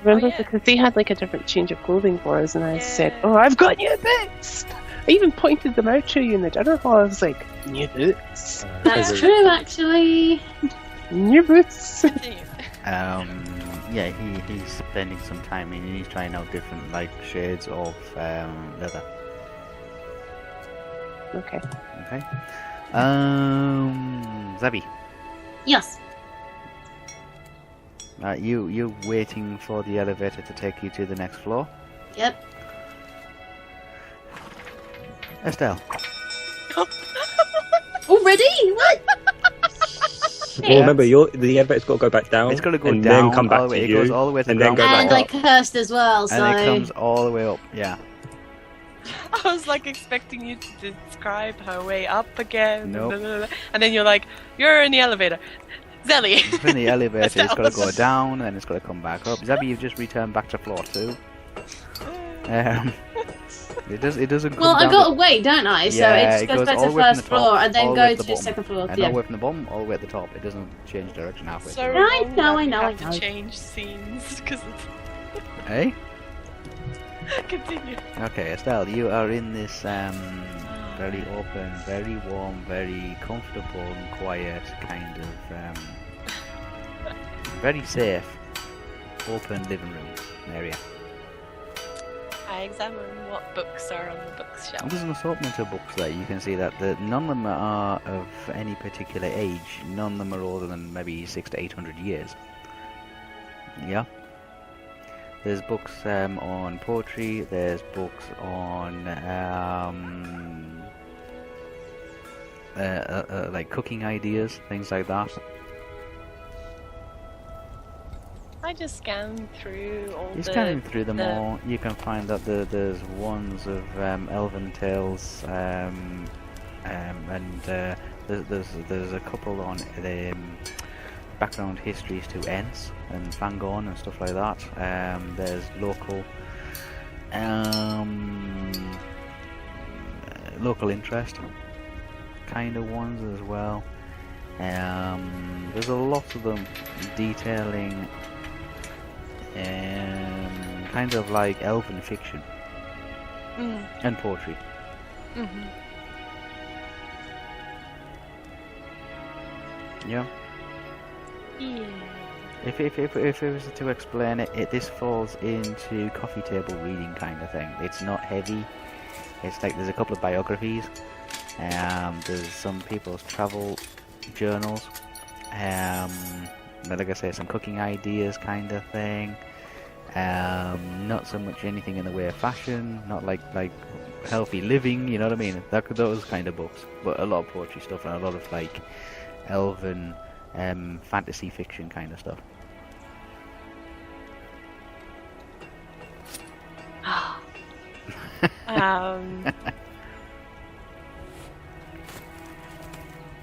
Remember? Oh, yeah. Because they had like a different change of clothing for us, and I said, "Oh, I've got new boots!" I even pointed them out to you in the dinner hall. I was like, "New boots." That's true, actually. New boots. Yeah, he's spending some time and he's trying out different shades of leather. Okay. Okay. Zabi. Yes. You're waiting for the elevator to take you to the next floor. Yep. Estel. Already? What? Well, remember, the elevator's got to go back down. It's got to go and down, then come back all the way. to It you, goes all the way to and the then go ground. back And up. cursed as well, so... And it comes all the way up, yeah. I was expecting you to describe her way up again. Nope. Blah, blah, blah. And then you're like, you're in the elevator. Zellie. It's in the elevator, it's got to go down, and it's got to come back up. Zabi, you've just returned back to floor 2. It doesn't come Well, I down got to wait, don't I? So Yeah, it it just goes goes back all to the the way from first the top, floor and then all the go way to to the the bottom. second floor. And Yeah. all the way from the bottom, all the way at the top. It doesn't change direction halfway. So through. I know, you I have know. to change scenes because it's... Hey? Continue. Okay, Estelle, you are in this very open, very warm, very comfortable and quiet kind of very safe, open living room area. I examine what books are on the bookshelf. There's an assortment of books there. You can see that none of them are of any particular age. None of them are older than maybe 600 to 800 years. Yeah. There's books on poetry. There's books on cooking ideas, things like that. I just scan through all You're scanning through them all. You can find that there's ones of elven tales, and there's a couple on the background histories to Ents and Fangorn and stuff like that. There's local interest kind of ones as well. There's a lot of them detailing kind of like elven fiction and poetry. Mm-hmm. Yeah. Yeah. If it was to explain it, this falls into coffee table reading kind of thing. It's not heavy. It's there's a couple of biographies. There's some people's travel journals. But like I say, some cooking ideas kind of thing. Not so much anything in the way of fashion. Not like healthy living. You know what I mean? Those kind of books. But a lot of poetry stuff and a lot of elven fantasy fiction kind of stuff.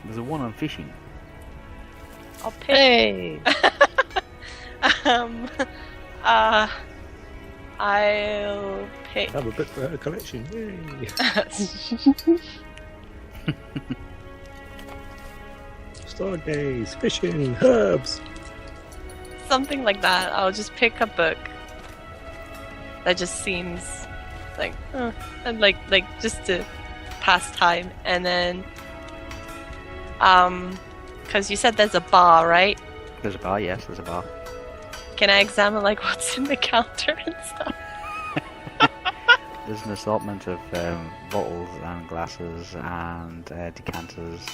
There's a one on fishing. I'll pick. Hey! I'll pick. Have a book for her collection. Yay! Star days, fishing, herbs. Something like that. I'll just pick a book that just seems and just to pass time, and then because you said there's a bar, right? There's a bar, yes, there's a bar. Can I examine what's in the counter and stuff? There's an assortment of bottles and glasses and decanters.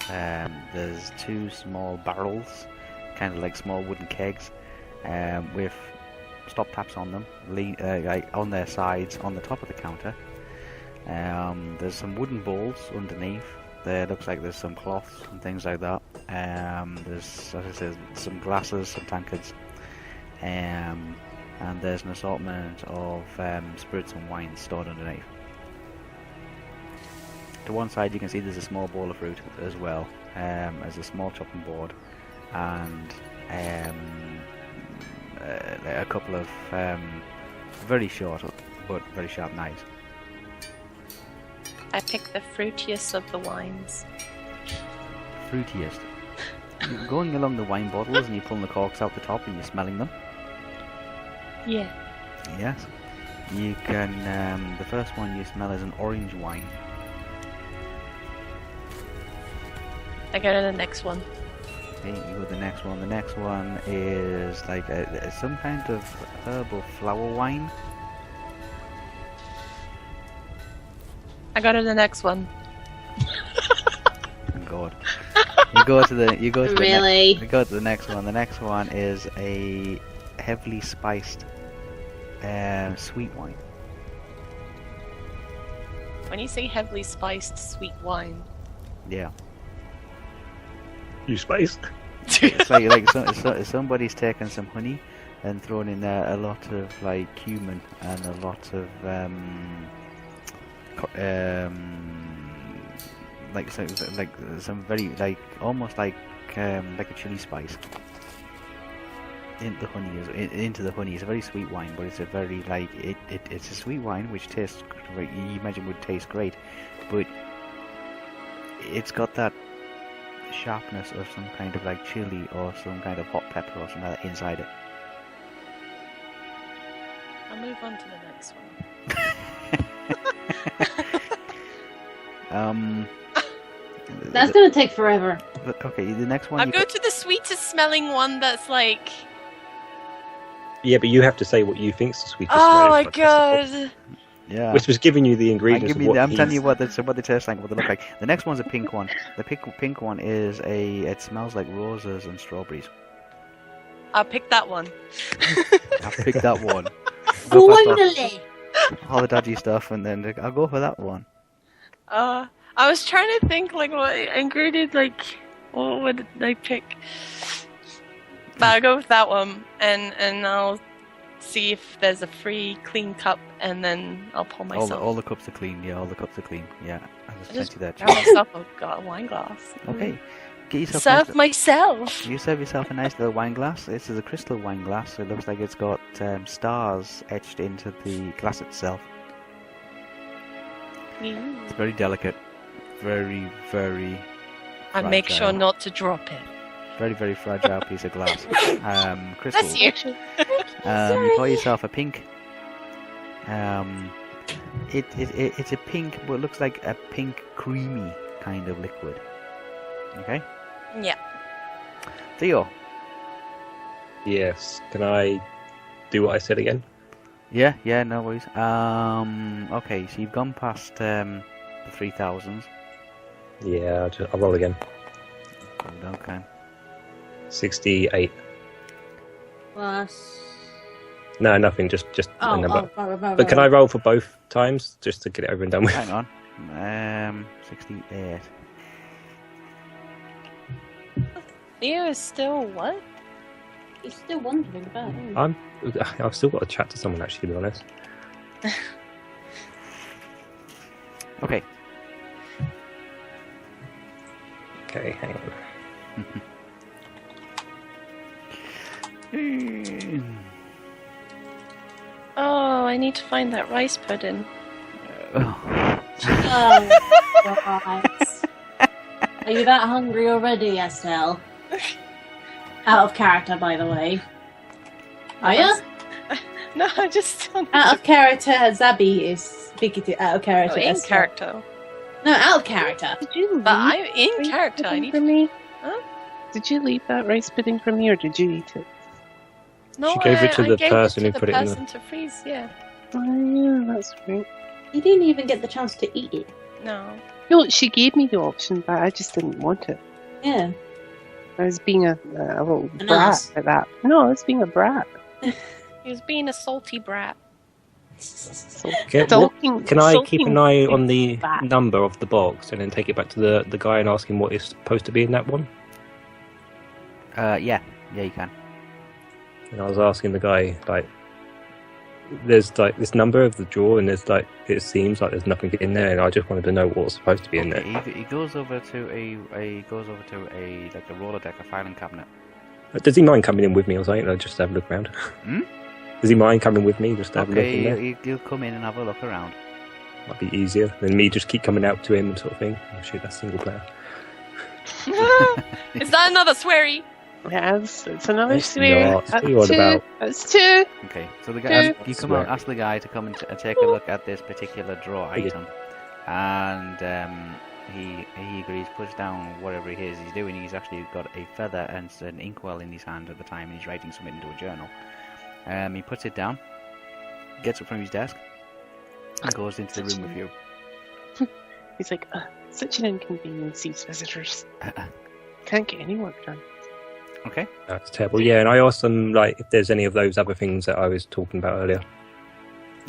There's 2 small barrels, kind of like small wooden kegs, with stop taps on them, like on their sides, on the top of the counter. There's some wooden bowls underneath. There looks like there's some cloths and things like that. There's, as I said, some glasses, some tankards, and there's an assortment of spirits and wines stored underneath. To one side you can see there's a small bowl of fruit as well, as a small chopping board, and a couple of very short but very sharp knives. I pick the fruitiest of the wines. Fruitiest. You're going along the wine bottles and you're pulling the corks out the top and you're smelling them. Yeah. Yes. You can. The first one you smell is an orange wine. I go to the next one. Okay, you go to the next one. The next one is like some kind of herbal flower wine. I go to the next one. Oh God. You go to the Really? You go to the next one. The next one is a heavily spiced sweet wine. When you say heavily spiced sweet wine, Yeah. You spiced? It's like somebody's taken some honey and thrown in there a lot of like cumin and a lot of like some very like almost like a chili spice into the honey. It's a very sweet wine, but it's a very like it's a sweet wine which tastes great. You imagine would taste great, but it's got that sharpness of some kind of like chili or some kind of hot pepper or something like that inside it. I'll move on to the next one. That's gonna take forever. Okay, the next one. I'll go to the sweetest smelling one that's like... Yeah, but you have to say what you think's the sweetest. Oh my god! Yeah. Which was giving you the ingredients. I'm telling you what they taste like, what they look like. The next one's a pink one. The pink one is it smells like roses and strawberries. I'll pick that one. I'll pick that one. Finally! All the dodgy stuff, and then I'll go for that one. I was trying to think like what ingredient, like what would I pick? But I'll go with that one, and I'll see if there's a free clean cup, and then I'll pour myself. All the cups are clean. Yeah, all the cups are clean. Yeah, I just sent you that. Grab myself a wine glass. Okay, get yourself. Serve myself. You serve yourself a nice little wine glass. This is a crystal wine glass. It looks like it's got stars etched into the glass itself. It's very delicate. Very, very. And make sure not to drop it. Very, very fragile piece of glass. Crystal. That's you. You pour yourself a pink. It's a pink, but it looks like a pink creamy kind of liquid. Okay. Yeah. Theo. Yes. Can I do what I said again? Yeah, no worries. Okay, so you've gone past the 3000s. Yeah, I'll roll again. Okay. 68. Plus... No, nothing. Just a number. But can I roll for both times just to get it over and done with? Hang on. 68. Theo is still what? He's still wondering about it. I've still got to chat to someone actually, to be honest. Okay. Okay, hang on. Oh, I need to find that rice pudding. Oh, God. Are you that hungry already, Estel? Out of character, by the way. Are you? No, I just... Out of character, Zabi is speaking to out of character. in Estel. character. No, out of character. Did you leave But I'm in rice character. I pudding need for me. Huh? Did you leave that rice pudding for me, or did you eat it? No, She gave it to I the gave person it who to put the it in the- person to freeze, yeah. Oh, yeah, that's right. You didn't even get the chance to eat it. No. No, she gave me the option, but I just didn't want it. Yeah. I was being a little An brat ass. at that. No, I was being a brat. He was being a salty brat. Can I keep an eye on the number of the box and then take it back to the guy and ask him what is supposed to be in that one? Yeah, you can. And I was asking the guy, like, there's like this number of the drawer, and there's like, it seems like there's nothing in there, and I just wanted to know what's supposed to be in there. He goes over to a like a roller deck, a filing cabinet. Does he mind coming in with me or something? Or just have a look around? Does he mind coming with me just to have a look in there? He'll come in and have a look around. Might be easier than me just keep coming out to him and sort of thing. Oh shit, that's single player. Is that another sweary? Yes, it's another swear. That's two. Okay, so the guy, you come out, ask the guy to come and take a look at this particular drawer item, and he agrees, puts down whatever it is he's doing. He's actually got a feather and an inkwell in his hand at the time, and he's writing something into a journal. He puts it down, gets up from his desk, and goes into the room with you. He's like, such an inconvenience, these visitors. Can't get any work done. Okay. That's terrible. Yeah, and I asked them like if there's any of those other things that I was talking about earlier.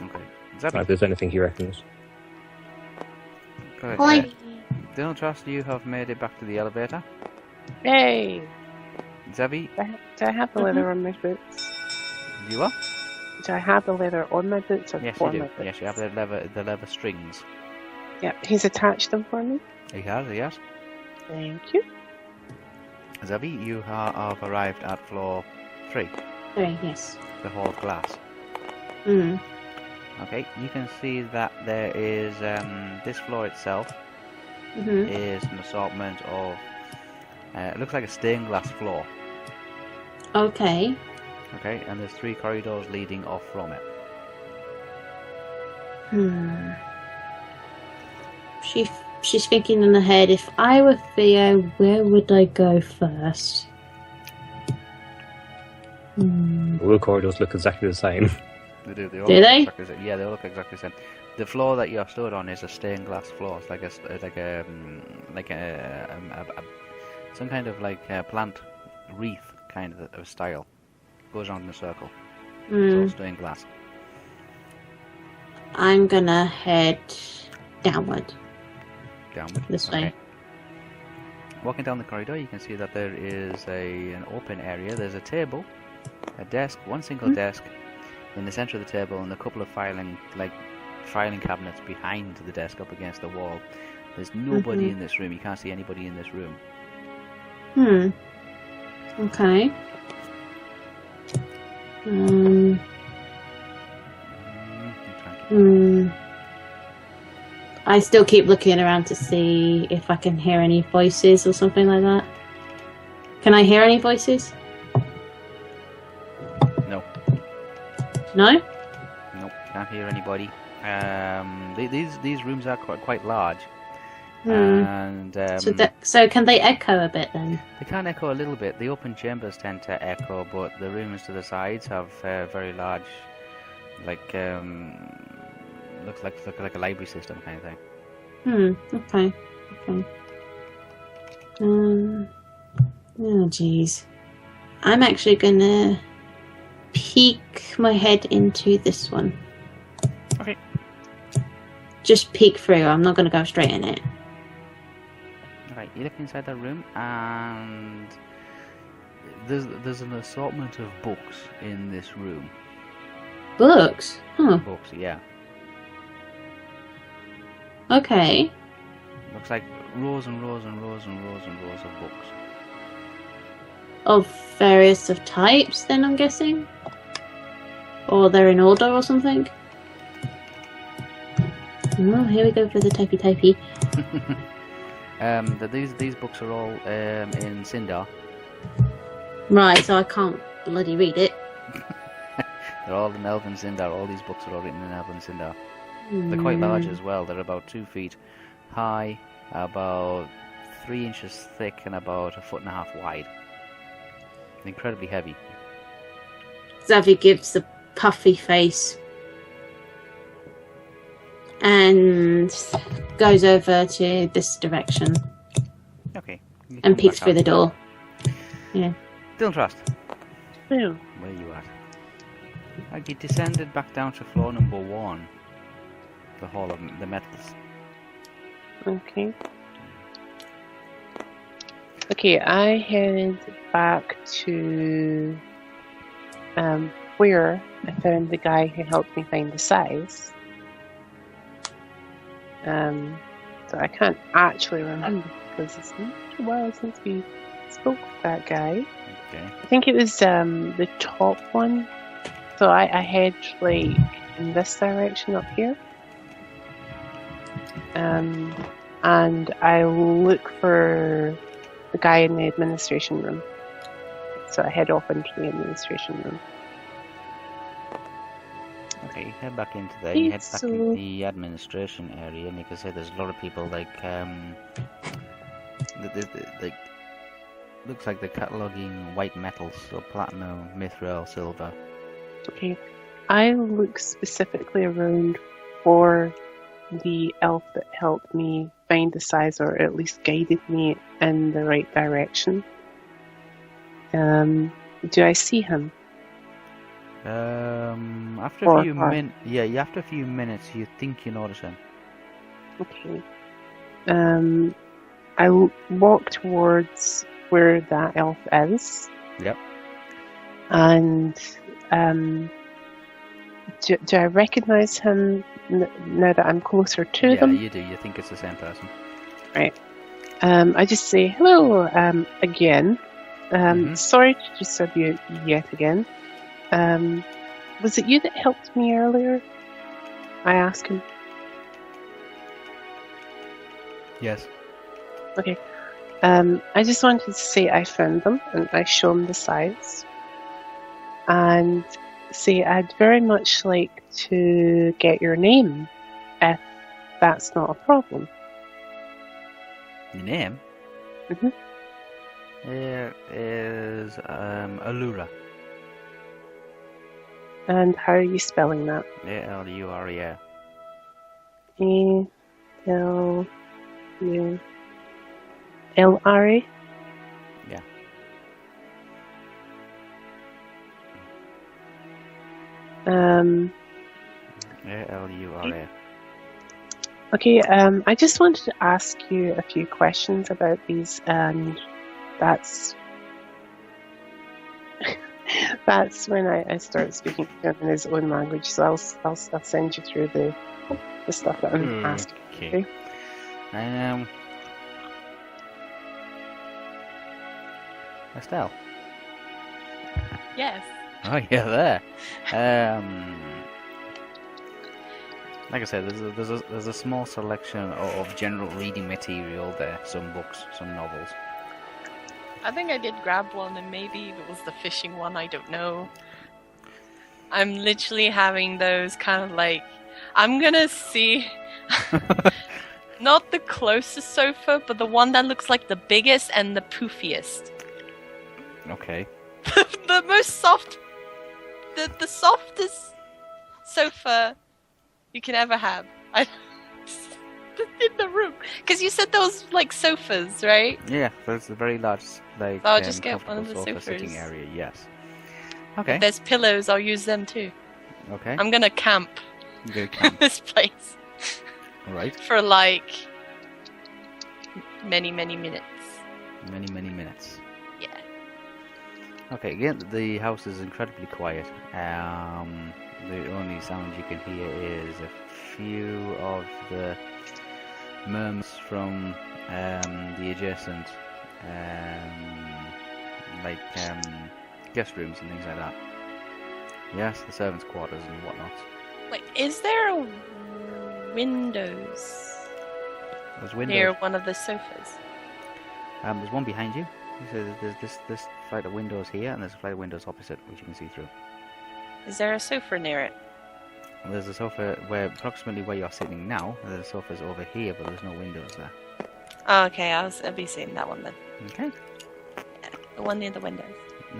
Okay. Zabi. If there's anything he reckons. Hi. Dúlintrast, you have made it back to the elevator. Yay! Zabi? Do I have the leather on my boots? You are? Do I have the leather on my boots or Yes, for you my do. boots? Yes, you have the leather strings. Yeah, he's attached them for me. He has, yes. Thank you. Zabi, you have arrived at floor 3. 3, yes. The hall of glass. Mm. Okay, you can see that there is this floor itself is an assortment of it looks like a stained glass floor. Okay. Okay, and there's 3 corridors leading off from it. She's thinking in her head, if I were Theo, where would I go first? All the corridors look exactly the same. They do. They all Do look they? Exactly the same. Yeah, they all look exactly the same. The floor that you're stood on is a stained glass floor. It's like some kind of like plant wreath kind of style. Goes around in a circle. It's all stained glass. I'm gonna head downward. Downward. This Okay. way. Walking down the corridor, you can see that there is an open area. There's a table, a desk, one single desk in the center of the table, and a couple of filing cabinets behind the desk up against the wall. There's nobody in this room. You can't see anybody in this room. Okay. I still keep looking around to see if I can hear any voices or something like that. Can I hear any voices? No. No? Nope, can't hear anybody. These rooms are quite large. And So can they echo a bit then? they can echo a little bit. The open chambers tend to echo, but the rooms to the sides have very large, like looks like a library system kind of thing. Okay. Oh jeez. I'm actually gonna peek my head into this one. Okay. Just peek through. I'm not gonna go straight in it. Right, you look inside that room, and there's an assortment of books in this room. Books? Huh. Books, yeah. Okay. Looks like rows and rows and rows and rows and rows of books. Of various of types, then I'm guessing? Or they're in order or something? Oh, here we go for the typey. These books are all in Sindar. Right, so I can't bloody read it. They're all in Elven Sindar. All these books are all written in Elven Sindar. They're quite large as well. They're about 2 feet high, about 3 inches thick, and about 1.5 feet wide. Incredibly heavy. Zabi gives a puffy face and goes over to this direction Okay. and peeks through the door. Yeah. Dúlintrast. Yeah. Where are you at? Like, you descended back down to floor number 1. The hall of the metals. Okay. Okay, I headed back to where I found the guy who helped me find the size. So I can't actually remember because it's been a while since we spoke with that guy. Okay. I think it was the top one. So I head like in this direction up here. And I look for the guy in the administration room. So I head off into the administration room. Okay, you head back into there. You head back So- into the administration area, and you can see there's a lot of people like looks like they're cataloguing white metals, so platinum, mithril, silver. Okay. I look specifically around for the elf that helped me find the size, or at least guided me in the right direction. Do I see him? After Or a few her. after a few minutes, you think you notice him. Okay. I walk towards where that elf is. Yep. And do I recognize him now that I'm closer to Yeah, them? you do. You think it's the same person. Right. I just say hello again. Sorry to disturb you yet again. Was it you that helped me earlier? I ask him. Yes. Okay. I just wanted to say I found them and I show him the size. And say I'd very much like to get your name, if that's not a problem. Your name? Mhm. It is Allura. And how are you spelling that? Alura. A-L-U-L-R-A? Yeah. Alura. Okay, I just wanted to ask you a few questions about these, and that's when I start speaking to him in his own language. So I'll send you through the stuff that I'm asking. Okay. Estel. Yes. Oh, yeah, there. Like I said, there's a small selection of general reading material there. Some books, some novels. I think I did grab one, and maybe it was the fishing one, I don't know. I'm literally having those kind of like... I'm gonna see... Not the closest sofa, but the one that looks like the biggest and the poofiest. Okay. The most soft... The softest sofa you can ever have. In the room. Because you said those like sofas, right? Yeah, there's a very large, like, So I'll just get one of the comfortable sofa sitting sofas. area. Yes. Okay. If there's pillows, I'll use them too. Okay. I'm gonna camp You go camp. this place All right. for like many minutes. Many minutes. Yeah. Okay. Again, the house is incredibly quiet. The only sound you can hear is a few of the murmurs from the adjacent, guest rooms and things like that. Yes, the servants' quarters and whatnot. Wait, is there a windows There's windows. near one of the sofas? There's one behind you. So there's this flight of windows here, and there's a flight of windows opposite, which you can see through. Is there a sofa near it? And there's a sofa approximately where you're sitting now. The sofa's over here, but there's no windows there. Oh, okay, I'll be seeing that one then. Okay. Yeah, the one near the windows.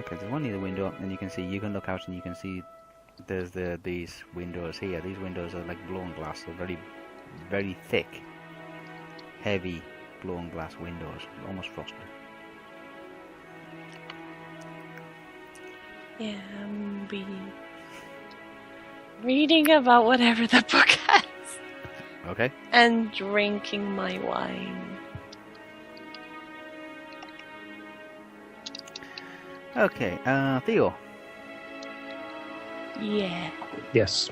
Okay, there's one near the window, and you can look out and you can see there's these windows here. These windows are like blown glass. They're very, very thick, heavy blown glass windows, almost frosted. Yeah, reading about whatever the book has. Okay. And drinking my wine. Okay, Theo. Yeah. Yes.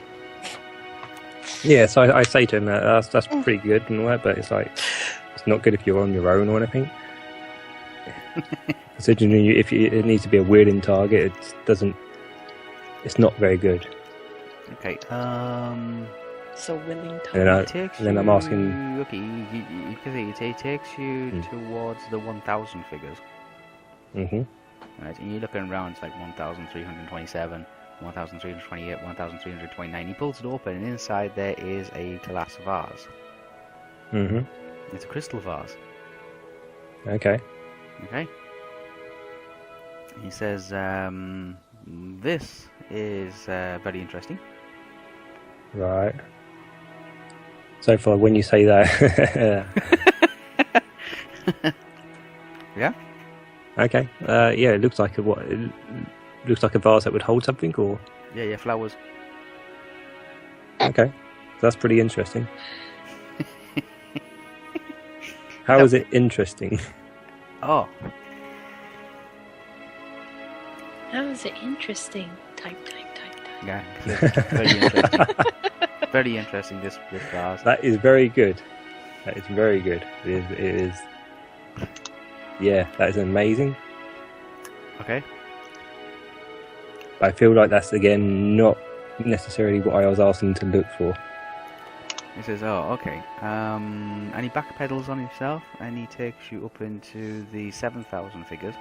Yeah, so I say to him that that's pretty good and all that, but it's like it's not good if you're on your own or anything. Considering it needs to be a wielding target, it doesn't. It's not very good. Okay. So willing to. And then I'm asking. Okay, it takes you towards the 1,000 figures. Mm-hmm. Right, and you're looking around. It's like 1,327, 1,328, 1,329. He pulls it open, and inside there is a glass vase. Mm-hmm. It's a crystal vase. Okay. Okay. He says, "This is very interesting." Right. So far, when you say that, Yeah. okay. Yeah, it looks like it looks like a vase that would hold something, or Yeah, flowers. okay, that's pretty interesting. How is it interesting? Oh, How is it interesting? Type. yeah, very interesting. Very interesting. This vase. That is very good. That is very good. It is. Yeah, that is amazing. Okay. But I feel like that's again not necessarily what I was asking to look for. He says, "Oh, okay. And he backpedals on himself, and he takes you up into the 7,000 figures.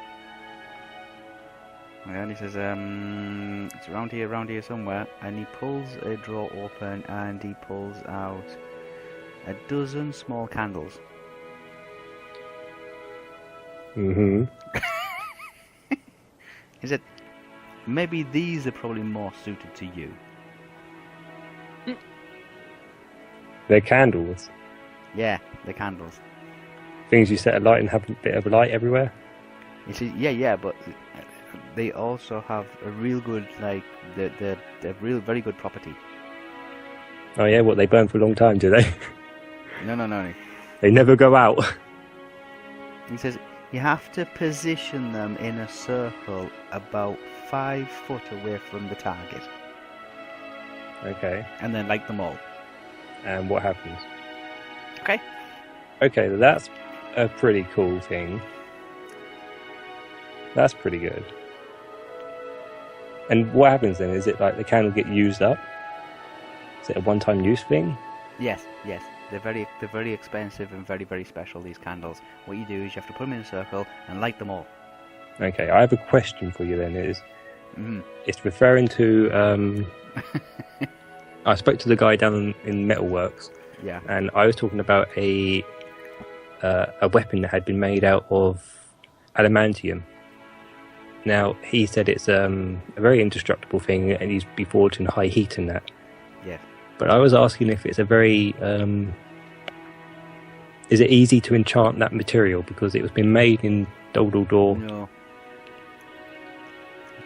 And he says, it's around here somewhere." And he pulls a drawer open, and he pulls out a dozen small candles. Mm-hmm. He said, "Maybe these are probably more suited to you." They're candles. Yeah, the candles. Things you set a light and have a bit of light everywhere. You see, yeah, but they also have a real good, like, the real very good property. Oh yeah, what, they burn for a long time, do they? No. They never go out. He says you have to position them in a circle about 5 foot away from the target, Okay. and then light them all. And what happens? Okay. Okay, that's a pretty cool thing. That's pretty good. And what happens then? Is it like the candle get used up? Is it a one-time use thing? Yes. They're very expensive and very, very special, these candles. What you do is you have to put them in a circle and light them all. Okay, I have a question for you then. Mm. It's referring to... I spoke to the guy down in Metalworks, Yeah. and I was talking about a weapon that had been made out of adamantium. Now, he said it's a very indestructible thing, and needs to be forged in high heat and that. Yeah. But I was asking if it's a very... is it easy to enchant that material? Because it was been made in Dúlintrast, No.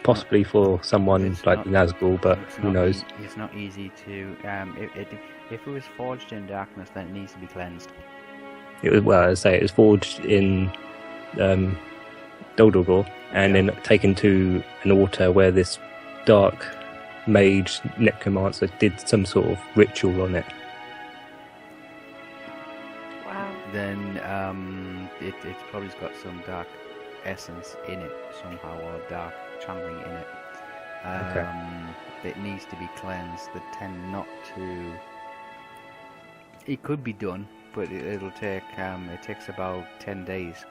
possibly for someone It's like not- Nazgul, but It's who not knows? It's not easy to. If it was forged in darkness, then it needs to be cleansed. It was, well, as I say, it was forged in Dúlintrast and Yeah. then taken to an altar where this dark mage necromancer did some sort of ritual on it. Wow. Then it's probably got some dark essence in it somehow, or dark channeling in it. Okay. It needs to be cleansed. They tend not to. It could be done, but it'll take. It takes about 10 days.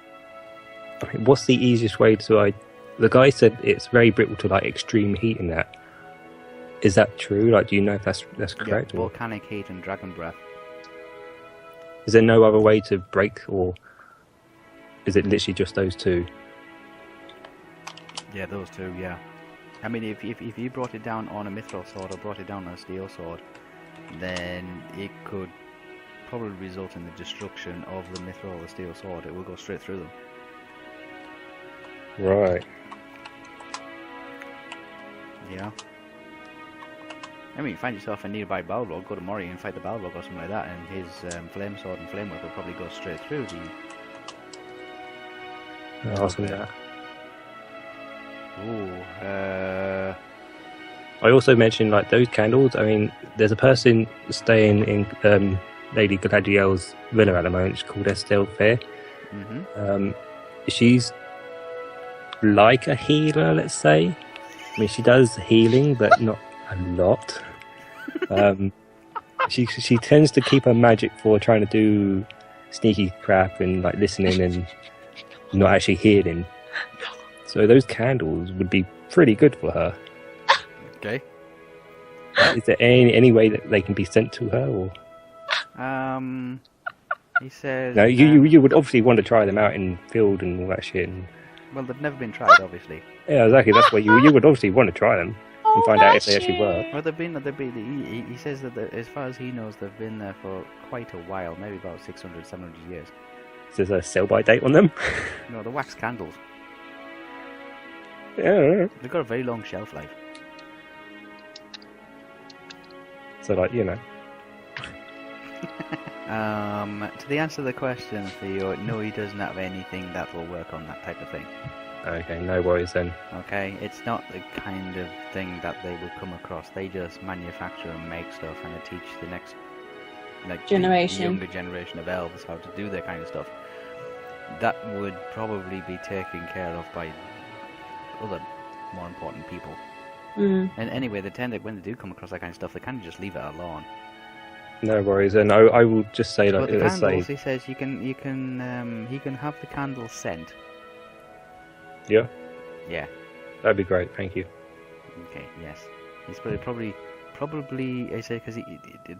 I mean, what's the easiest way to... the guy said it's very brittle to like extreme heat and that. Is that true? Like, do you know if that's correct? Yeah, Or volcanic heat and dragon breath. is there no other way to break, or is it literally just those two? Yeah, those two. Yeah. I mean, if you brought it down on a mithril sword or brought it down on a steel sword, then it could probably result in the destruction of the mithril or the steel sword. It will go straight through them. Right. Yeah. I mean, find yourself a nearby Balrog, go to Mori and fight the Balrog or something like that, and his flame sword and flame whip will probably go straight through the... Awesome, that. Ooh, I also mentioned like those candles. I mean, there's a person staying in Lady Galadriel's villa at the moment. She's called Estel Fair. She's like a healer, let's say. I mean, she does healing, but not a lot. She tends to keep her magic for trying to do sneaky crap and like listening and not actually healing. So those candles would be pretty good for her. okay. Is there any way that they can be sent to her? Or He says... no, you would obviously want to try them out in field and all that shit. And... well, they've never been tried, obviously. yeah, exactly. That's why you would obviously want to try them and find out if they actually work. Well, he says that as far as he knows, they've been there for quite a while, maybe about 600, 700 years. So there's a sell-by date on them? No, the wax candles. Yeah. They've got a very long shelf life. So, like, you know. To the answer to the question, Theo, no, he doesn't have anything that will work on that type of thing. Okay, no worries then. Okay, it's not the kind of thing that they will come across. They just manufacture and make stuff, and they teach the next, like, Generation. the younger generation of elves how to do their kind of stuff. That would probably be taken care of by other more important people. And anyway, they tend to, when they do come across that kind of stuff, they kind of just leave it alone. No worries, and I will just say, like, But the let's candles, say, he says, he can have the candles sent. yeah, Yeah. that'd be great. Thank you. Okay. Yes. He's probably. I say because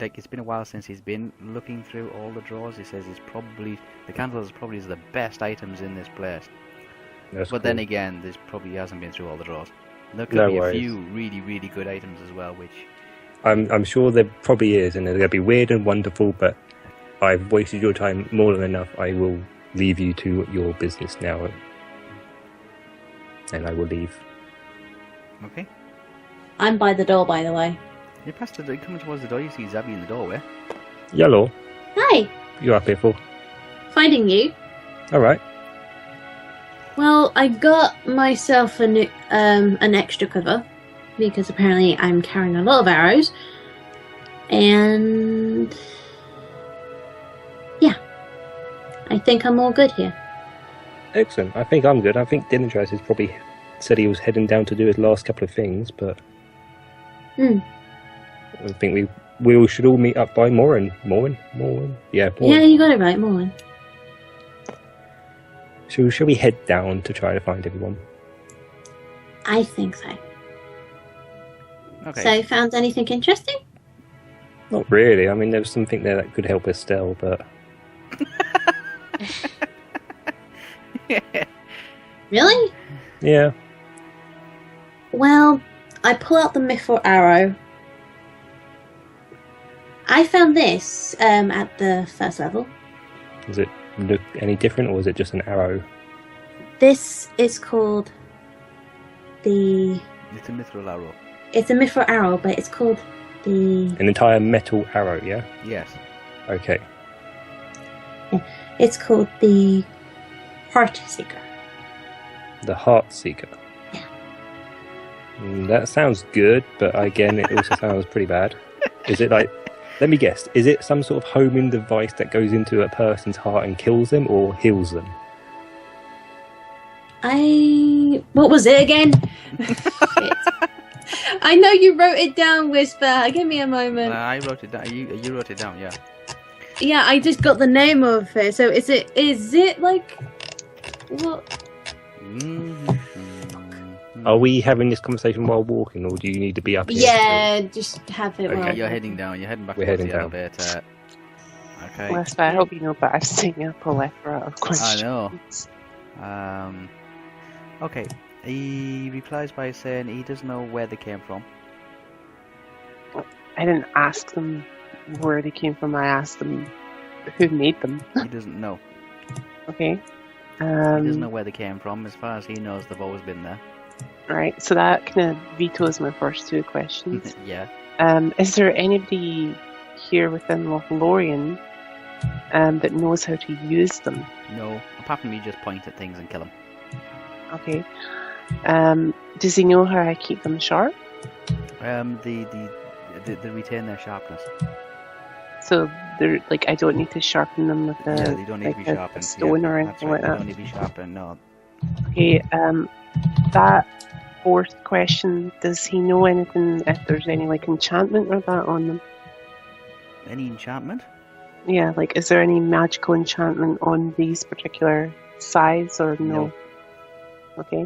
like it's been a while since he's been looking through all the drawers. He says the candles probably is the best items in this place. That's But cool. then again, he hasn't been through all the drawers. There could No be worries. a few really, really good items as well, which... I'm sure there probably is, and they're going to be weird and wonderful, but I've wasted your time more than enough. I will leave you to your business now, and I will leave. Okay. I'm by the door, by the way. You passed the door, coming towards the door, you see Zabi in the doorway. Yellow, Hi, you up here for? finding you. Alright. Well, I got myself an extra cover because apparently I'm carrying a lot of arrows, and yeah, I think I'm all good here. Excellent. I think I'm good. I think Dúlintrast has probably said he was heading down to do his last couple of things, but I think we should all meet up by Morin. Yeah, Morin. Yeah, you got it right, Morwen. Shall we head down to try to find everyone? I think so. Okay. So, found anything interesting? Not really. I mean, there was something there that could help Estel, but Really? yeah. Well, I pull out the mithril arrow. I found this at the first level. Does it look any different, or is it just an arrow? This is called the... It's a mithril arrow. It's a mithril arrow, but it's called the... An entire metal arrow, yeah? Yes. Okay. It's called the Heart Seeker. The Heart Seeker. Yeah. That sounds good, but again, it also sounds pretty bad. Is it like... Let me guess. Is it some sort of homing device that goes into a person's heart and kills them, or heals them? What was it again? Shit. I know you wrote it down, Wispa. Give me a moment. I wrote it down. You wrote it down, yeah. Yeah, I just got the name of it. So is it like... What? Are we having this conversation while walking, or do you need to be up here? Yeah, just have it. Okay. while- You're heading down. You're heading back We're towards heading the down. elevator. Okay. Wispa, I hope you know, but I've seen a plethora of questions. I know. Okay. He replies by saying he doesn't know where they came from. I didn't ask them where they came from. I asked them who made them. He doesn't know. Okay. He doesn't know where they came from. As far as he knows, they've always been there. Right. So that kind of vetoes my first two questions. Yeah. Is there anybody here within Lorien that knows how to use them? No, apart from me just point at things and kill them. Okay. Does he know how I keep them sharp? They retain their sharpness. So they're like, I don't need to sharpen them with a, Yeah, they don't need like to be sharpened. a stone or That's anything right, like they that. don't need to be sharpened, no. Okay. That fourth question, does he know anything if there's any like enchantment or that on them? Any enchantment? Yeah, like is there any magical enchantment on these particular sides or no? No. Okay.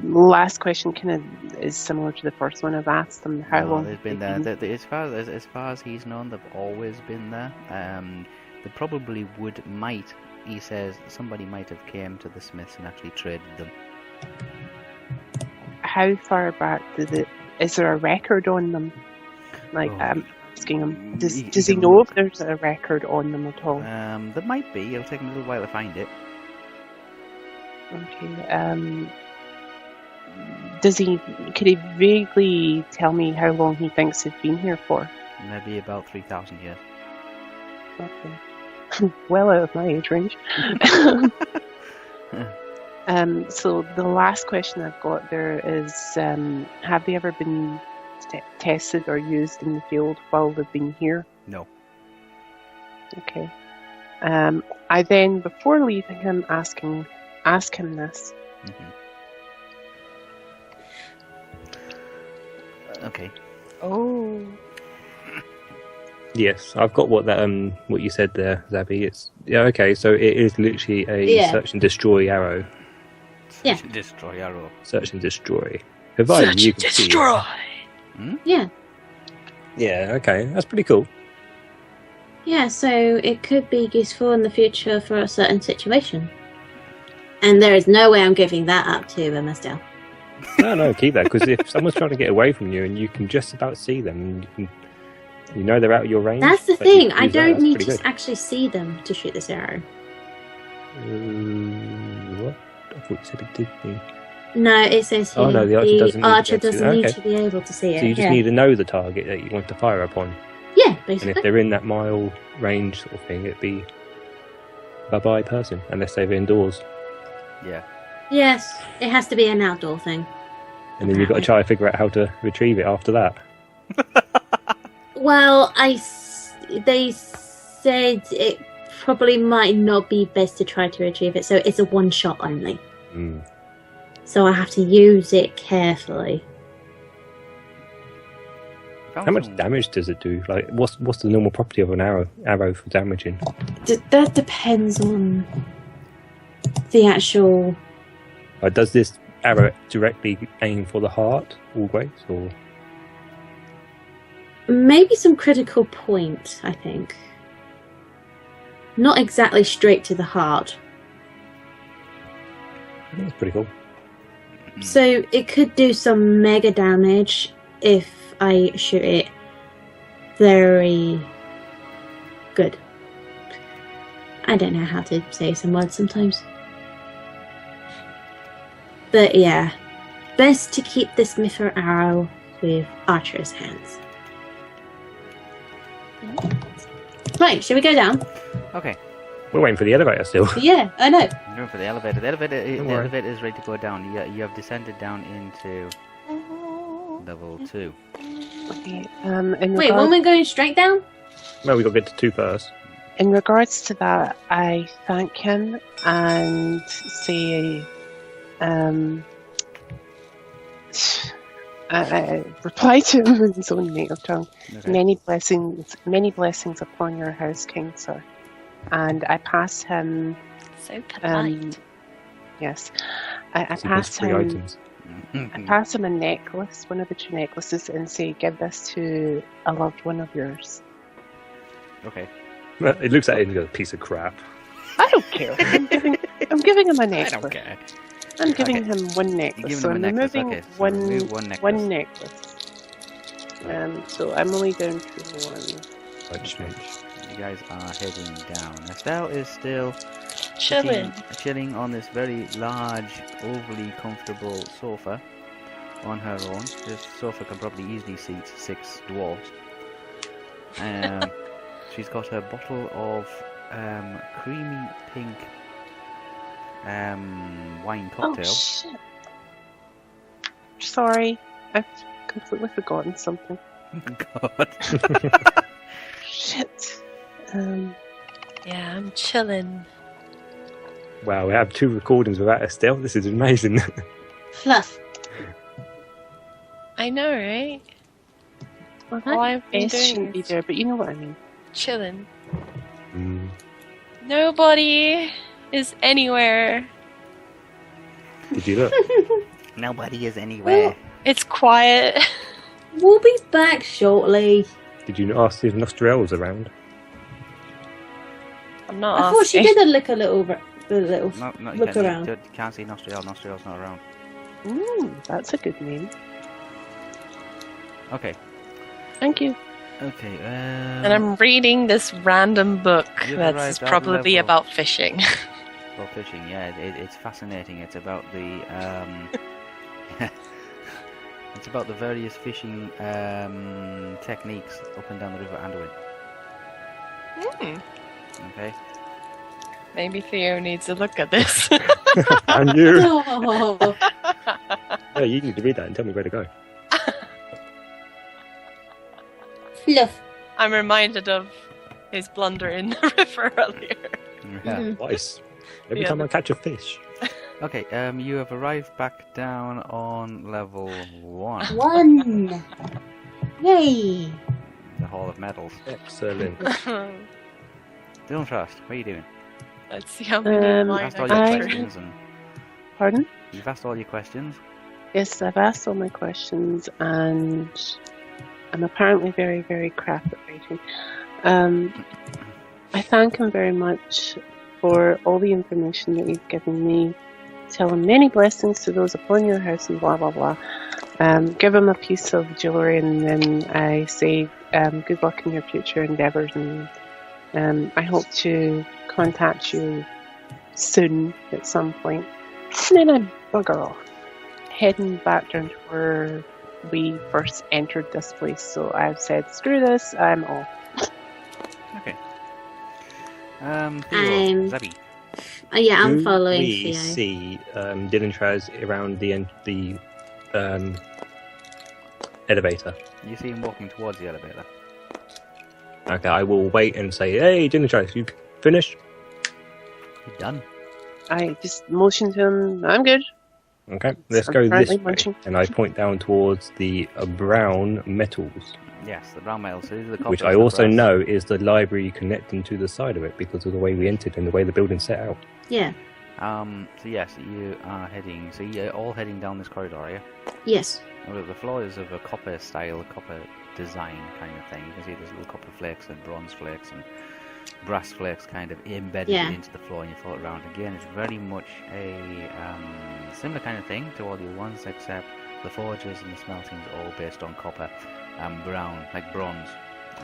Last question kind of is similar to the first one. I've asked them how No, long they've been there. As far as he's known, they've always been there. They probably might. He says somebody might have came to the Smiths and actually traded them. How far back is there a record on them? Like, Oh. I'm asking him, does he doesn't know look. if there's a record on them at all? There might be. It'll take him a little while to find it. Okay. Could he vaguely tell me how long he thinks they've been here for? Maybe about 3,000 years. Okay. Well out of my age range. So the last question I've got there is, have they ever been tested or used in the field while they've been here? No. Okay. I then, before leaving him, ask him this. Mm-hmm. Okay. Oh. Yes, I've got what you said there, Zabi. It's okay. So it is literally a search and destroy arrow. Yeah. Destroy arrow. Search and destroy. Provided Search you and can see it. destroy. Yeah. Yeah. Okay, that's pretty cool. Yeah, so it could be useful in the future for a certain situation. And there is no way I'm giving that up to Estel. No, keep that, because if someone's trying to get away from you and you can just about see them, and you know they're out of your range. That's the but you thing. can I use that, don't that's need pretty to good. actually see them to shoot this arrow. What? I thought you said it did. No, it says here Oh, no, the archer doesn't need to be able to see to be able to see it. So you just yeah. need to know the target that you want to fire upon. Yeah, And basically. if they're in that mile range sort of thing, it'd be bye-bye person, unless they're indoors. Yeah. Yes, it has to be an outdoor thing. And then you've got to try to figure out how to retrieve it after that. Well, they said it probably might not be best to try to retrieve it, so it's a one shot only. Mm. So I have to use it carefully. How much damage does it do? Like, what's the normal property of an arrow for damaging? That depends on the actual. Does this arrow directly aim for the heart always, or? Maybe some critical point, I think. Not exactly straight to the heart. That's pretty cool. So it could do some mega damage if I shoot it very good. I don't know how to say some words sometimes. But yeah, best to keep this mither arrow with archer's hands. Right, shall we go down? Okay. We're waiting for the elevator still. Yeah, I know. I'm going for the elevator. The elevator Don't worry. is ready to go down. You have descended down into level 2. Okay. Wait, when we're going straight down? Well, we got to get to 2 first. In regards to that, I thank him and say, I reply to him in his own native tongue. Okay. Many blessings upon your house, King Sir. And I pass him. So polite. Yes, I So pass there's 3 him. items. I pass him a necklace, one of the 2 necklaces, and say, "Give this to a loved one of yours." Okay. Well, it looks at it and goes, piece of crap. I don't care. I'm giving him a I necklace. don't care. I'm giving Okay. him one You're necklace, giving so him I'm a necklace. removing Okay, so remove one necklace. one necklace. So I'm only down to 1. Fudge. You guys are heading down. Estel is still chilling on this very large, overly comfortable sofa on her own. This sofa can probably easily seat 6 dwarves. She's got her bottle of creamy pink wine cocktail. Oh shit! Sorry, I've completely forgotten something. God. Shit. Yeah, I'm chilling. Wow, we have 2 recordings without Estel. This is amazing. Fluff. I know, right? Well, All I've been S doing shouldn't be is there, but you know what I mean. chilling. Mm. Nobody is anywhere. Did you look? Nobody is anywhere. It's quiet. We'll be back shortly. Did you ask if Nostriel's around? I'm not I thought she asking. did a little No, you look can't, around. You can't see Nostriel. Nostriel's not around. That's a good name. Okay. Thank you. Okay. And I'm reading this random book You've that's arrived at probably level- about fishing. Well, fishing, yeah, it's fascinating. It's about the it's about the various fishing techniques up and down the River Anduin. Okay. Maybe Theo needs a look at this. And you? Oh, Yeah, you need to read that and tell me where to go. fluff. I'm reminded of his blunder in the river earlier. Yeah. Mhm. Twice. Every Yeah, time I catch a fish. Okay. You have arrived back down on level 1, 1. Yay. the Hall of Metals. Excellent. Dúlintrast, what are you doing? Let's see how many Um, You've lines asked I all got your I- through. questions, and Pardon? you've asked all your questions. Yes, I've asked all my questions, and I'm apparently very, very crap at writing. I thank him very much for all the information that you've given me. Tell him many blessings to those upon your house and blah blah blah. Give him a piece of jewellery, and then I say good luck in your future endeavours, and I hope to contact you soon at some point. And then I bugger off, heading back down to where we first entered this place. So I've said, screw this, I'm off. Okay. Theo, Zabi. Yeah, I'm Do following we Theo. see Dúlintrast around the elevator? You see him walking towards the elevator. Okay, I will wait and say, hey, Dúlintrast, you finished? You done? I just motion to him, I'm good. Okay, let's I'm go this currently way. munching. And I point down towards the brown metals, Yes, the brown metals. So these are the which coppers, I the also brass. know is the library connecting to the side of it because of the way we entered and the way the building's set out. Yeah. So yes, you are heading. So you're all heading down this corridor, are you? Yes. Well, the floor is of a copper style, copper design kind of thing. You can see there's little copper flakes and bronze flakes and brass flakes kind of embedded Yeah. into the floor, and you float around. Again, it's very much a similar kind of thing to all the other ones, except the forges and the smelting is all based on copper and brown, like bronze,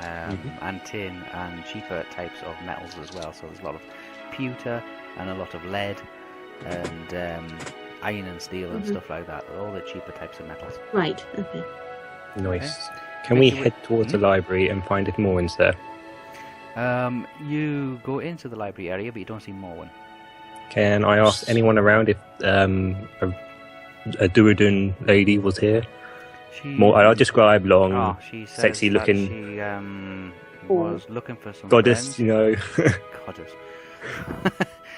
and tin and cheaper types of metals as well. So there's a lot of pewter and a lot of lead and iron and steel and stuff like that. All the cheaper types of metals. Right. Okay. Nice. Can we Make your way- head towards the library and find if Morin's there? You go into the library area, but you don't see Morwen. Can I ask anyone around if a Duradun lady was here? I'll describe long, Oh, she says sexy that looking She was looking for some goddess, friends. you know. Goddess.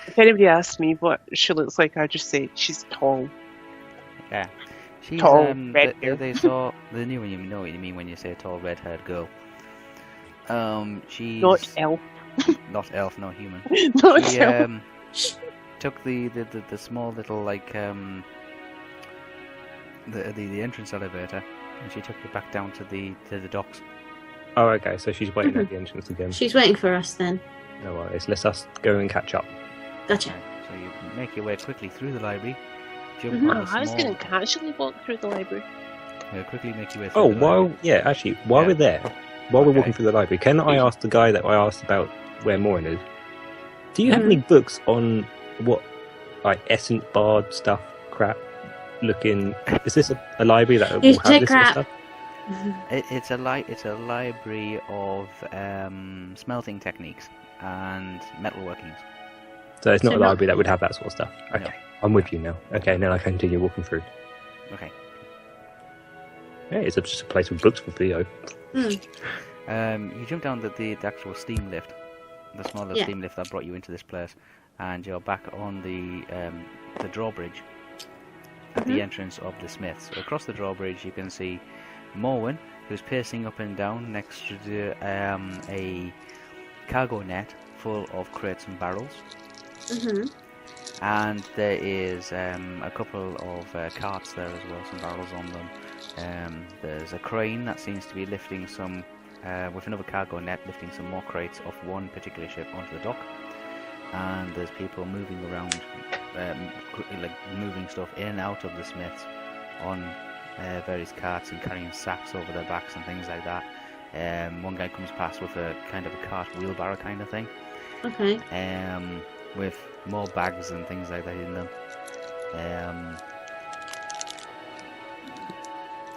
If anybody asks me what she looks like, I just say she's tall. Yeah. She's Tall, red hair. they saw the new one. You know what you mean when you say tall, red-haired girl. She's Not elf. not elf, not human. Not She elf. took the small little like the entrance elevator, and she took it back down to the docks. Oh, okay, so she's waiting at the entrance again. She's waiting for us then. No worries, let's us go and catch up. Gotcha. So you make your way quickly through the library. Jump Mhm. on Oh, a I was small- going to casually walk through the library. quickly make your way through. Oh, the library. while Yeah. we're there, while we're Okay. walking through the library, can I ask the guy that I asked about where Morin is? Do you have any books on what, like, essence bard stuff, crap, looking... Is this a library that will have this sort of stuff? It's a library of smelting techniques and metalworkings. So it's not So a not- library that would have that sort of stuff. Okay, No. I'm with you now. Okay, then I continue walking through. Okay. Yeah, it's just a place with books for Theo. You jump down the actual steam lift, the smaller Yeah. steam lift that brought you into this place, and you're back on the drawbridge at the entrance of the Smiths. So across the drawbridge, you can see Morwen, who's pacing up and down next to a cargo net full of crates and barrels. And there is a couple of carts there as well, some barrels on them. There's a crane that seems to be lifting some, with another cargo net, lifting some more crates off one particular ship onto the dock. And there's people moving around, like moving stuff in and out of the Smiths on various carts and carrying sacks over their backs and things like that. One guy comes past with a kind of a cart wheelbarrow kind of thing. Okay. With more bags and things like that in them.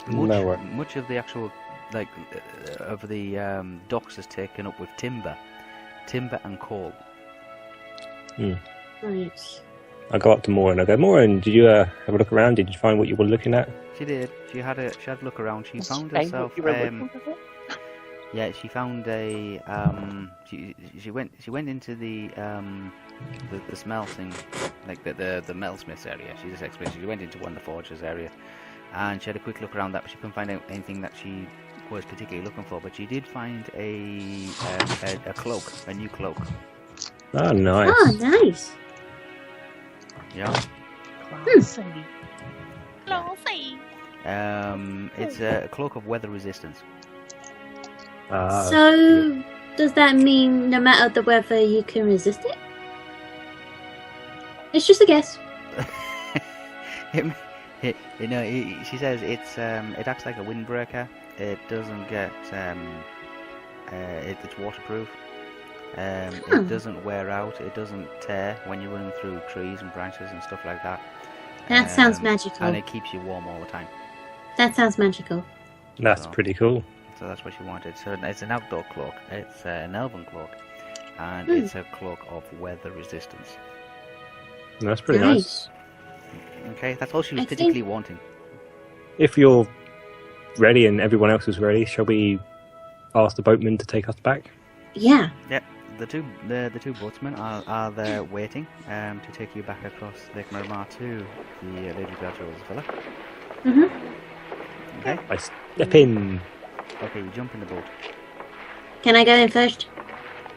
Much of the actual, like, of the docks is taken up with timber and coal. Right. I go up to Maureen. I go, Maureen, did you have a look around? Did you find what you were looking at? She did. She had a look around. She found Find herself. what you were looking for? Yeah, she found a. She went into the smelting, like the metalsmiths area. She just explained. She went into one of the forges area, and she had a quick look around that, but she couldn't find anything that she was particularly looking for. But she did find a cloak, a new cloak. Oh, nice. Oh, nice. Yeah. Classy. Classy. It's a cloak of weather resistance. So, does that mean no matter the weather you can resist it? It's just a guess. She says it acts like a windbreaker. It doesn't get it's waterproof. It doesn't wear out. It doesn't tear when you're running through trees and branches and stuff like that. That sounds magical. And it keeps you warm all the time. That sounds magical. That's So- pretty cool. So that's what she wanted. So it's an outdoor cloak. It's an elven cloak, and it's a cloak of weather resistance. That's pretty nice. Okay, that's all she was I think- particularly wanting. If you're ready and everyone else is ready, shall we ask the boatman to take us back? Yeah. Yep, the two boatsmen are there waiting to take you back across Lake Miramar to the Lady Galadriel's villa. Okay. I step in. Okay, you jump in the boat. Can I go in first?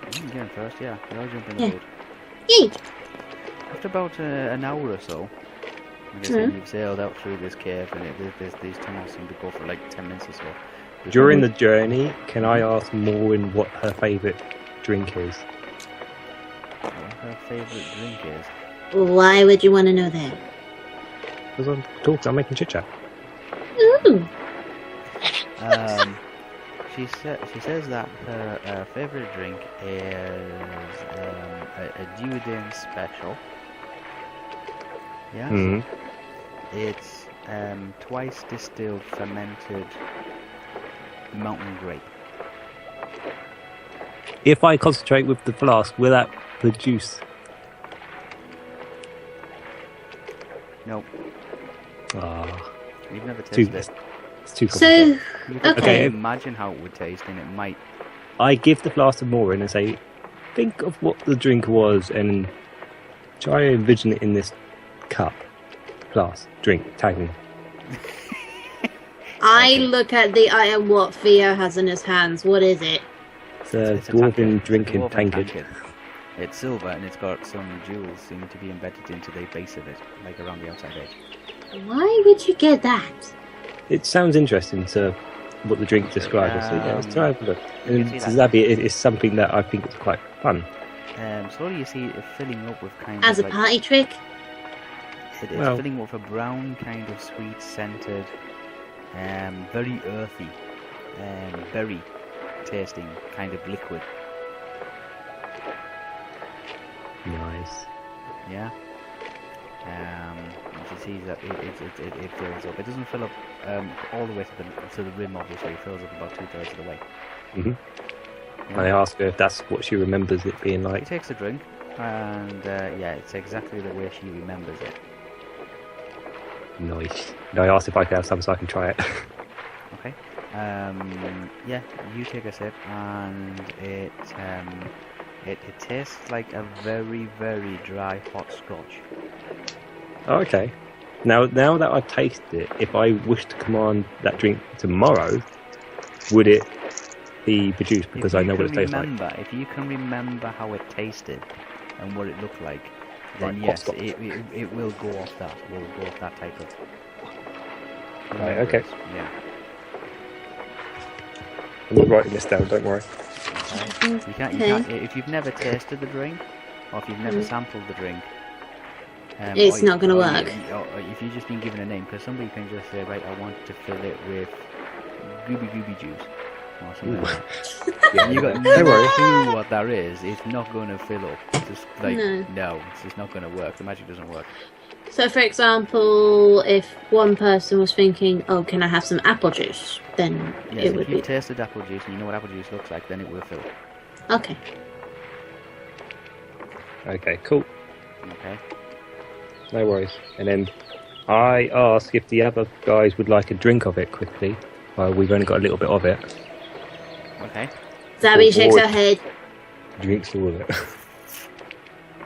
You can get in first, yeah. You all jump in the Yeah. boat. Yay! After about an hour or so, I guess when you've sailed out through this cave, and these tunnels seem to go for like 10 minutes or so. During the journey, can I ask Maureen what her favourite drink is? What her favourite drink is? Why would you want to know that? Because I'm talking, I'm making chit chat. Ooh. She says that her favourite drink is a Dúlintrast special. Yes. Mm. It's twice distilled fermented mountain grape. If I concentrate with the flask, will that produce? Nope. Ah, You've never too. tasted it. It's too complicated. So, You can okay. imagine how it would taste, and it might. I give the flask to Maureen and say, think of what the drink was and try and envision it in this cup, glass, drink, tagging. I look at the item what Theo has in his hands. What is it? It's a It's a dwarven tankard. drinking It's a dwarven tankard. It's silver, and it's got some jewels seem to be embedded into the base of it, like around the outside edge. Why would you get that? It sounds interesting to what the drink describes. So yeah, let's try and have a look. you And can to see that. Zabi, it is something that I think is quite fun. Slowly you see it filling up with kind As a of like, party trick? it's Well- filling up with a brown kind of sweet scented, very earthy, berry tasting kind of liquid. Nice. Yeah. You can see that it fills up. It doesn't fill up all the way to the rim, obviously. It fills up about 2/3 of the way. Mhm. Yeah. I ask her if that's what she remembers it being She like. takes a drink, and yeah, it's exactly the way she remembers it. Nice. And I asked if I could have some so I can try it. Okay. Yeah, you take a sip, and it tastes like a very, very dry hot scotch. Oh, okay. Now that I've tasted it, if I wish to command that drink tomorrow, would it be produced? Because I know what it tastes like. If you can remember how it tasted and what it looked like, then Right, yes, hot scotch. it will go off that. Will go off that type of. Right, okay. Yeah. I'm not writing this down, don't worry. Okay. You can't, if you've never tasted the drink, or if you've never sampled the drink, It's not gonna work. Or if you've just been given a name, because somebody can just say, right, I want to fill it with gooby juice, or something like that. Yeah, And you got don't no worry. clue what that is. It's not going to fill up. It's just like, No. no, it's just not going to work. The magic doesn't work. So, for example, if one person was thinking, "Oh, can I have some apple juice?" then Yes, it would if you've be tasted apple juice and you know what apple juice looks like, then it will fill. okay. Okay, cool. Okay. No worries. And then I ask if the other guys would like a drink of it quickly. Well, we've only got a little bit of it. Okay. Zabi Oh, shakes boy. her head. Drinks all of it.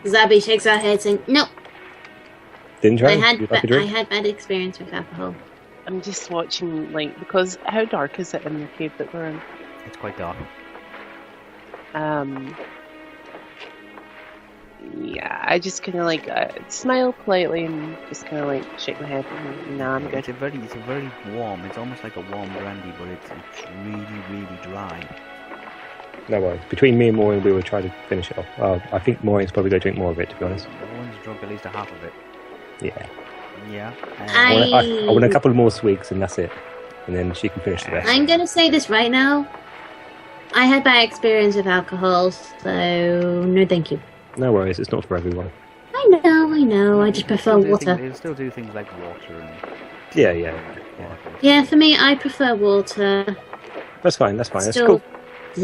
Zabi shakes her head, saying, "No, Didn't you? I had You'd like a I drink? had bad experience with alcohol." I'm just watching, like, because how dark is it in the cave that we're in? It's quite dark. Yeah, I just kind of like smile politely and just kind of like shake my head. Nah, I'm good. It's a very warm. It's almost like a warm brandy, but it's really, really dry. No worries. Between me and Maureen, we will try to finish it off. I think Maureen's probably going to drink more of it, to be honest. Everyone's drunk at least a half of it. Yeah. Yeah. I want a couple more swigs and that's it. And then she can finish the rest. I'm gonna say this right now. I had bad experience with alcohol, so no, thank you. No worries, it's not for everyone. I know. I just prefer water. It'll still do things like water and. Yeah. Yeah, for me, I prefer water. That's fine, that's fine. That's Still, cool.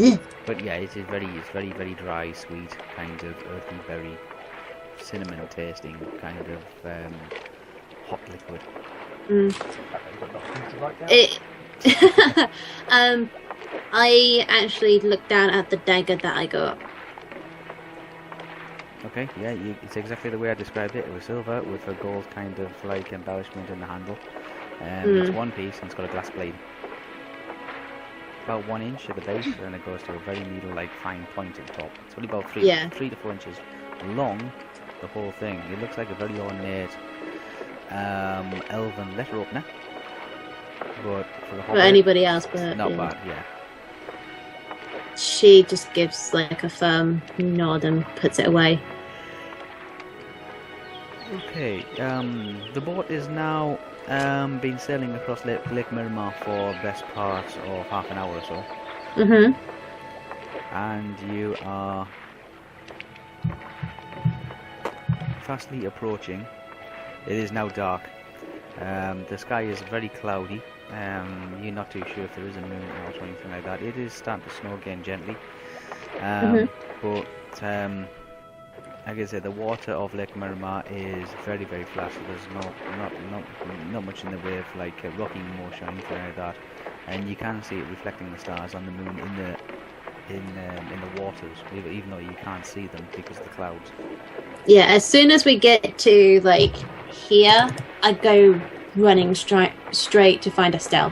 Ugh. But yeah, it's very, very dry, sweet, kind of earthy, very cinnamon tasting, kind of hot liquid. It. I actually looked down at the dagger that I got. Okay, yeah, it's exactly the way I described it. It was silver with a gold kind of like embellishment in the handle. It's one piece and it's got a glass blade. About 1 inch at the base, and it goes to a very needle-like fine point at the top. It's only about 3 to 4 inches long, the whole thing. It looks like a very ornate elven letter opener. But for the For Hobbit, anybody else, but not yeah. bad, yeah. She just gives like a firm nod and puts it away. Okay, the boat is now been sailing across Lake Miramar for the best part of half an hour or so. And you are fastly approaching. It is now dark. The sky is very cloudy. You're not too sure if there is a moon out or anything like that. It is starting to snow again gently. But like I said, the water of Lake Miramar is very, very flat. So there's not much in the way of like rocking motion or anything like that. And you can see it reflecting the stars on the moon in the waters, even though you can't see them because of the clouds. Yeah, as soon as we get to like here, I go running straight to find Estel.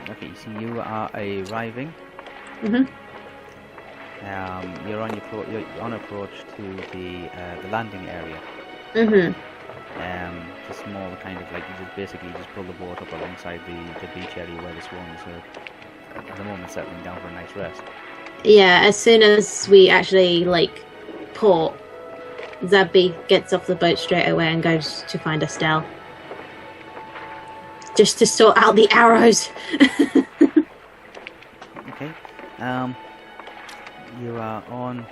Okay, so you are arriving. You're on approach to the landing area. It's a small kind of like you just basically pull the boat up alongside the beach area where the swans are at the moment settling down for a nice rest. Yeah, as soon as we actually like port, Zabi gets off the boat straight away and goes to find Estel. Just to sort out the arrows. Okay. You are on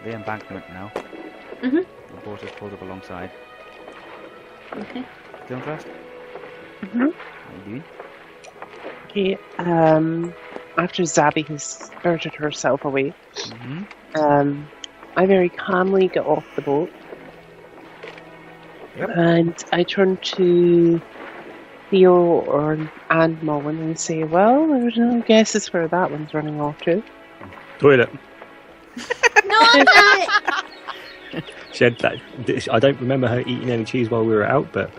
the embankment now. Mhm. The boat is pulled up alongside. Okay. Dúlintrast? Mhm. How you doing? Okay. After Zabi has spirited herself away, Mm-hmm. I very calmly get off the boat. Yep. And I turn to Theo and Mullen and say, well, there's no guesses where that one's running off to. Toilet. No, I'm not. She had that. I don't remember her eating any cheese while we were out, but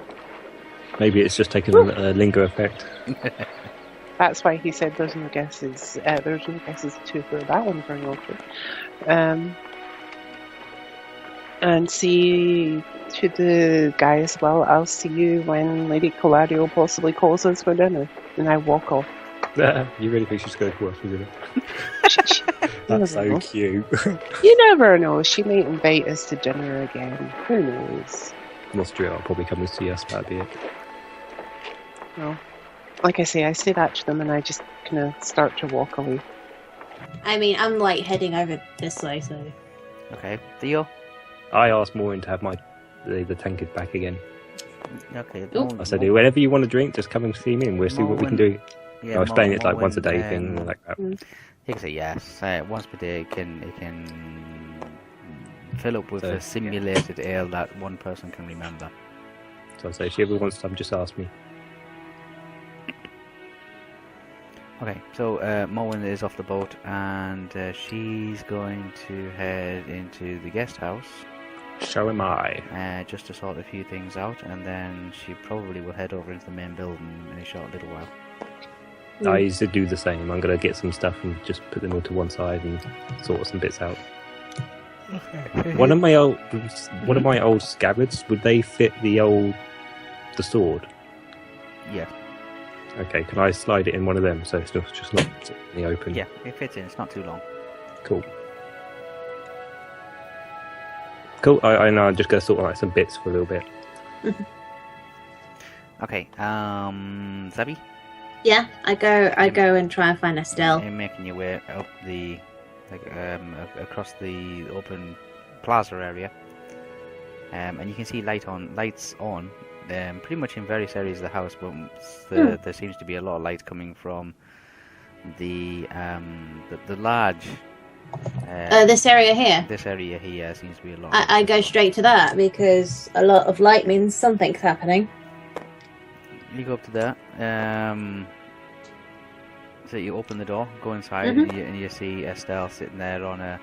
maybe it's just taken a linger effect. That's why he said there's no guesses. There's no guesses to where that one's running off to. And see to the guy as well, I'll see you when Lady Coladio possibly calls us for dinner. And I walk off. You really think she's going to us, isn't it? That's so cute. You never know. She may invite us to dinner again. Who knows? That's true. I'll probably come and see us. That'd be it. No. Like I say, I say that to them and I just kind of start to walk away. I mean, I'm like heading over this way, so. Okay, Theo? I asked Maureen to have the tankard back again. Okay. I said, whenever you want to drink, just come and see me and we'll see what we can do. Yeah, I'll explain it's like once a day thing like that. He can say yes. Once per day, it can fill up with So, a simulated ale that one person can remember. So I'll say, if she ever wants some, just ask me. Okay, so Mullen is off the boat and she's going to head into the guest house. So am I. Just to sort a few things out, and then she probably will head over into the main building in a short little while. I used to do the same. I'm going to get some stuff and just put them all to one side and sort some bits out. Okay. One of my old scabbards, would they fit the sword? Yeah. Okay, can I slide it in one of them so it's just not in the open? Yeah, it fits in. It's not too long. Cool. Cool. I know. I'm just going to sort out some bits for a little bit. Okay. Zabi? Yeah, I go and try and find Estel. You're making your way up across the open plaza area, and you can see lights on. Pretty much in various areas of the house, but there seems to be a lot of light coming from the large. This area here. This area here seems to be a lot. I go straight to that because a lot of light means something's happening. You go up to that. So you open the door, go inside, and you see Estel sitting there on a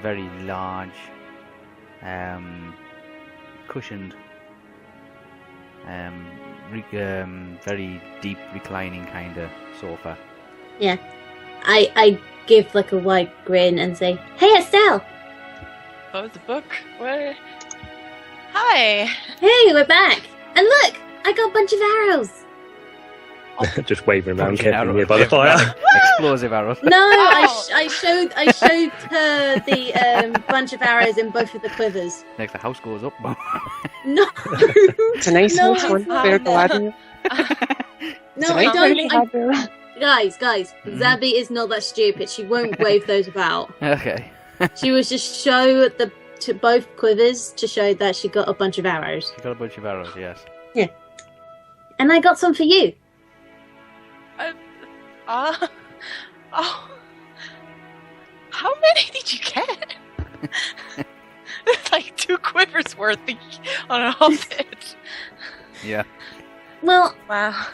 very large, cushioned, very deep reclining kind of sofa. Yeah, I give like a wide grin and say, "Hey, Estel! Oh, the book. Where? Hi. Hey, we're back! And look, I got a bunch of arrows." Just waving around Fucking carefully arrows. by the fire. Explosive arrows. No, Oh. I showed her the bunch of arrows in both of the quivers. Next, the house goes up. No, It's a nice No, one. it's There, not. Galadia. no, I don't. Have Guys, Zabi is not that stupid. She won't wave those about. Okay. She was just show to both quivers to show that she got a bunch of arrows. You got a bunch of arrows, yes. And I got some for you. Oh. How many did you get? It's like 2 quivers worth on a Hobbit. Yeah. Well, Wow.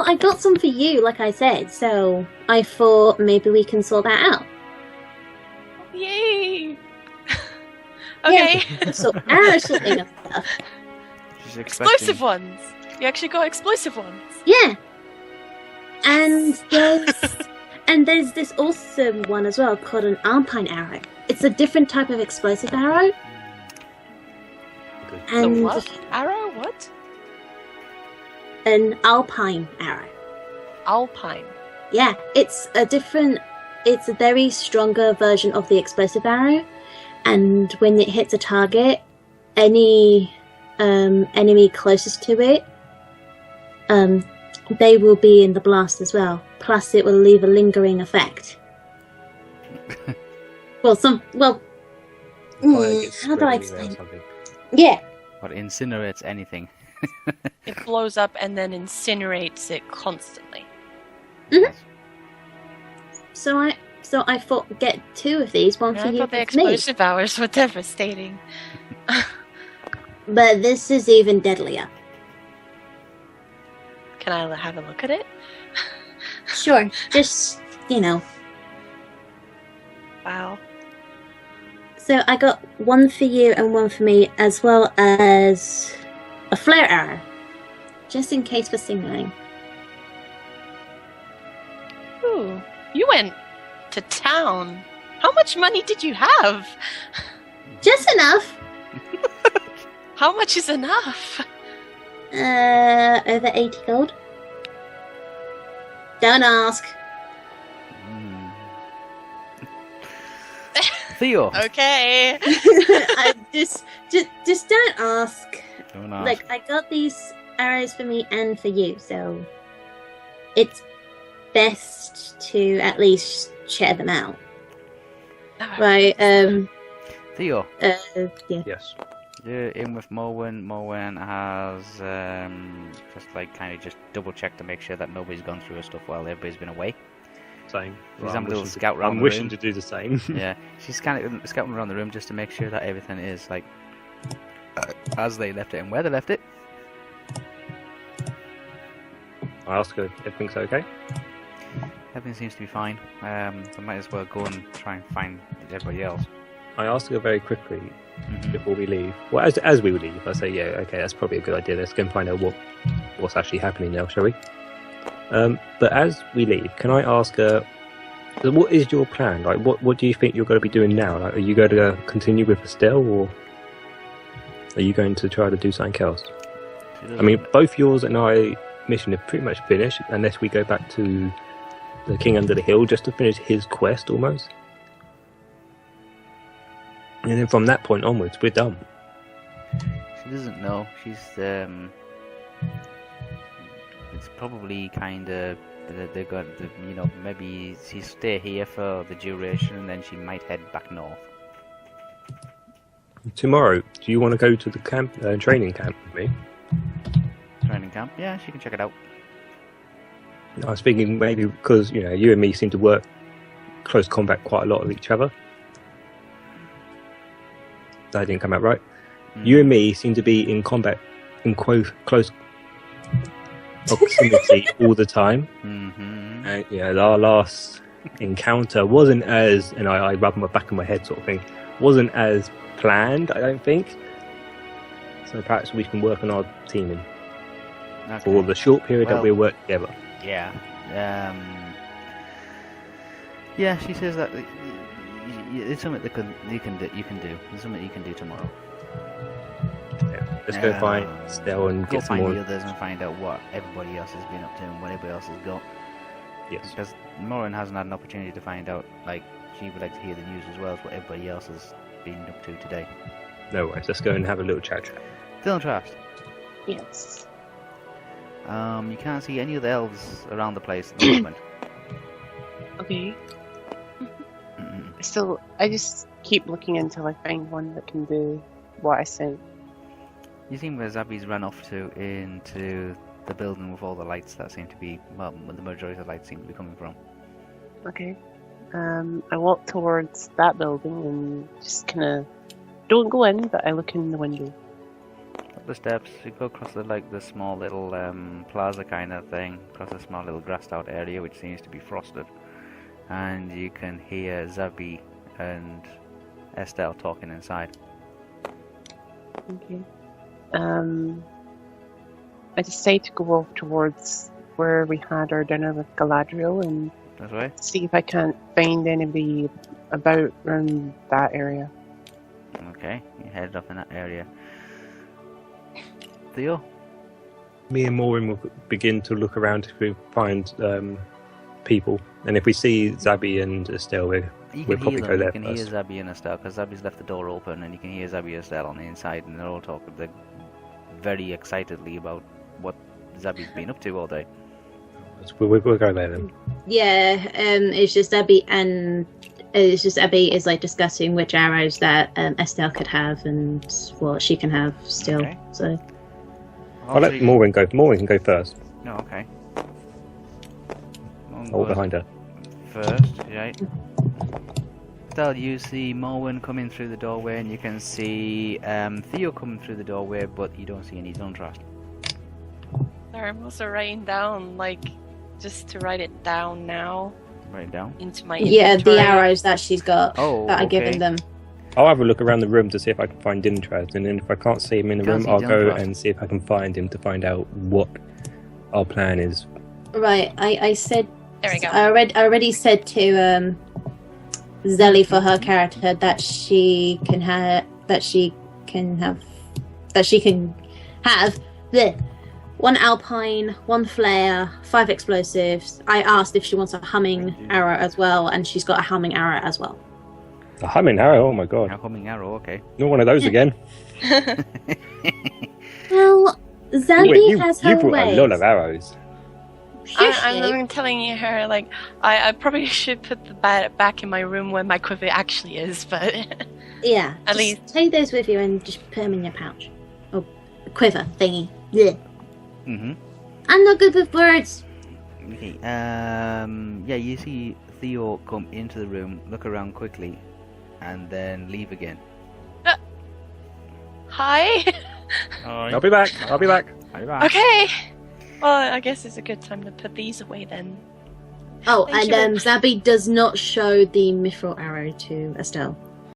I got some for you, like I said. So I thought maybe we can sort that out. Yay. Okay. Yeah, so arrow sorting and stuff. She's expecting... Explosive ones. You actually got explosive ones. Yeah. And there's this awesome one as well called an alpine arrow. It's a different type of explosive arrow. And The what? Arrow? What? an alpine arrow. Alpine. Yeah, it's a very stronger version of the explosive arrow, and when it hits a target, any enemy closest to it, they will be in the blast as well. Plus, it will leave a lingering effect. Fire gets how do spread I everywhere or explain? something. Yeah. What incinerates anything. It blows up and then incinerates it constantly. Mhm. So I thought get 2 of these, one And for I you, thought the one for me. explosive hours were devastating. But this is even deadlier. Can I have a look at it? Sure, just Wow. So I got 1 for you and 1 for me, as well as a flare arrow, just in case for signaling. Ooh, you went to town. How much money did you have? Just enough. How much is enough? Over 80 gold. Don't ask. Theo. Okay. I just don't ask. Don't ask. Like, I got these arrows for me and for you, so it's best to at least share them out. Right, Theo, yeah. Yes. you're in with Morwen. Morwen has just like kind of just double check to make sure that nobody's gone through her stuff while everybody's been away. Same. She's having a little scout round I'm the wishing room. to do the same. Yeah, she's kind of scouting around the room just to make sure that everything is like as they left it and where they left it. I ask her if everything's okay. Everything seems to be fine. I might as well go and try and find everybody else. I ask her very quickly Mhm. before we leave. Well, as we leave, I say, yeah, okay, that's probably a good idea. Let's go and find out what's actually happening now, shall we? But as we leave, can I ask her, what is your plan? Like, what do you think you're going to be doing now? Like, are you going to continue with Estel, or are you going to try to do something else? I mean, both yours and I mission are pretty much finished, unless we go back to the King Under the Hill just to finish his quest, almost. And then from that point onwards, we're done. She doesn't know. She's it's probably kind of they're going to, maybe she stay here for the duration and then she might head back north. Tomorrow, do you want to go to the camp, training camp with me? Training camp? Yeah, she can check it out. I was thinking maybe because, you and me seem to work close combat quite a lot with each other. That didn't come out right. You and me seem to be in combat in close proximity all the time. Mm-hmm. And our last encounter wasn't as, and I rub my back of my head sort of thing, wasn't as planned, I don't think. So perhaps we can work on our teaming for the short period that we work together. Yeah. Yeah, she says that it's something that you can do. It's something you can do tomorrow. Yeah. Let's go find Estel and Go get some find more. the others and find out what everybody else has been up to and what everybody else has got. Yes. Because Moran hasn't had an opportunity to find out. Like, she would like to hear the news as well as what everybody else has been up to today. No worries. Let's go and have a little chat. Dúlintrast. Yes. You can't see any of the elves around the place at the moment. Okay. Mm-mm. I just keep looking until I find one that can do what I sent. You see where Zabi's run off to into the building with all the lights that seem to be, well, the majority of the lights seem to be coming from. Okay. I walk towards that building and just kind of don't go in, but I look in the window. Up the steps, you go across the small little plaza kind of thing, across a small little grassed out area which seems to be frosted, and you can hear Zabi and Estel talking inside. Okay. I decide to go off towards where we had our dinner with Galadriel and That's right. see if I can't find anybody about around that area. Okay, you headed up in that area. Theo? Me and Maureen will begin to look around if we find people. And if we see Zabi and Estel, You we'll can probably hear go them. there You can first. hear Zabi and Estel because Zabi's left the door open, and you can hear Zabi and Estel on the inside, and they're all talking very excitedly about what Zabi's been up to all day. We'll go there then. Yeah, it's just Abby and It's just Abby is like discussing which arrows that Estel could have and what she can have still. Okay. So I'll let Morwen go. Morwen can go first. No, okay. All behind her. First, right. Still, you see Morwen coming through the doorway, and you can see Theo coming through the doorway, but you don't see any Dúlintrast. Sorry, I'm also writing down, like, just to write it down now Write it down. into my yeah, inventory. the arrows that she's got Oh, that I've okay. given them. I'll have a look around the room to see if I can find Dúlintrast, and then if I can't see him in the Can't room, see I'll go Dúlintrast. and see if I can find him to find out what our plan is. Right, I said There we go. I already said to Zellie for her character that she can have the 1 alpine, 1 flare, 5 explosives. I asked if she wants a humming arrow as well, and she's got a humming arrow as well. A humming arrow, oh my god. A humming arrow, okay. Not one of those again. Well, Zabi you has her you brought ways. a lot of arrows. I'm telling you, her, like, I probably should put the bat back in my room where my quiver actually is, but Yeah, At just least- take those with you and just put them in your pouch. Or quiver thingy. Yeah. Mm-hmm. I'm not good with words. Okay, yeah, you see Theo come into the room, look around quickly, and then leave again. hi. I'll be back. I'll be back. Bye-bye. Okay. Well, I guess it's a good time to put these away then. Oh, Thank and you. Zabi does not show the mithril arrow to Estel.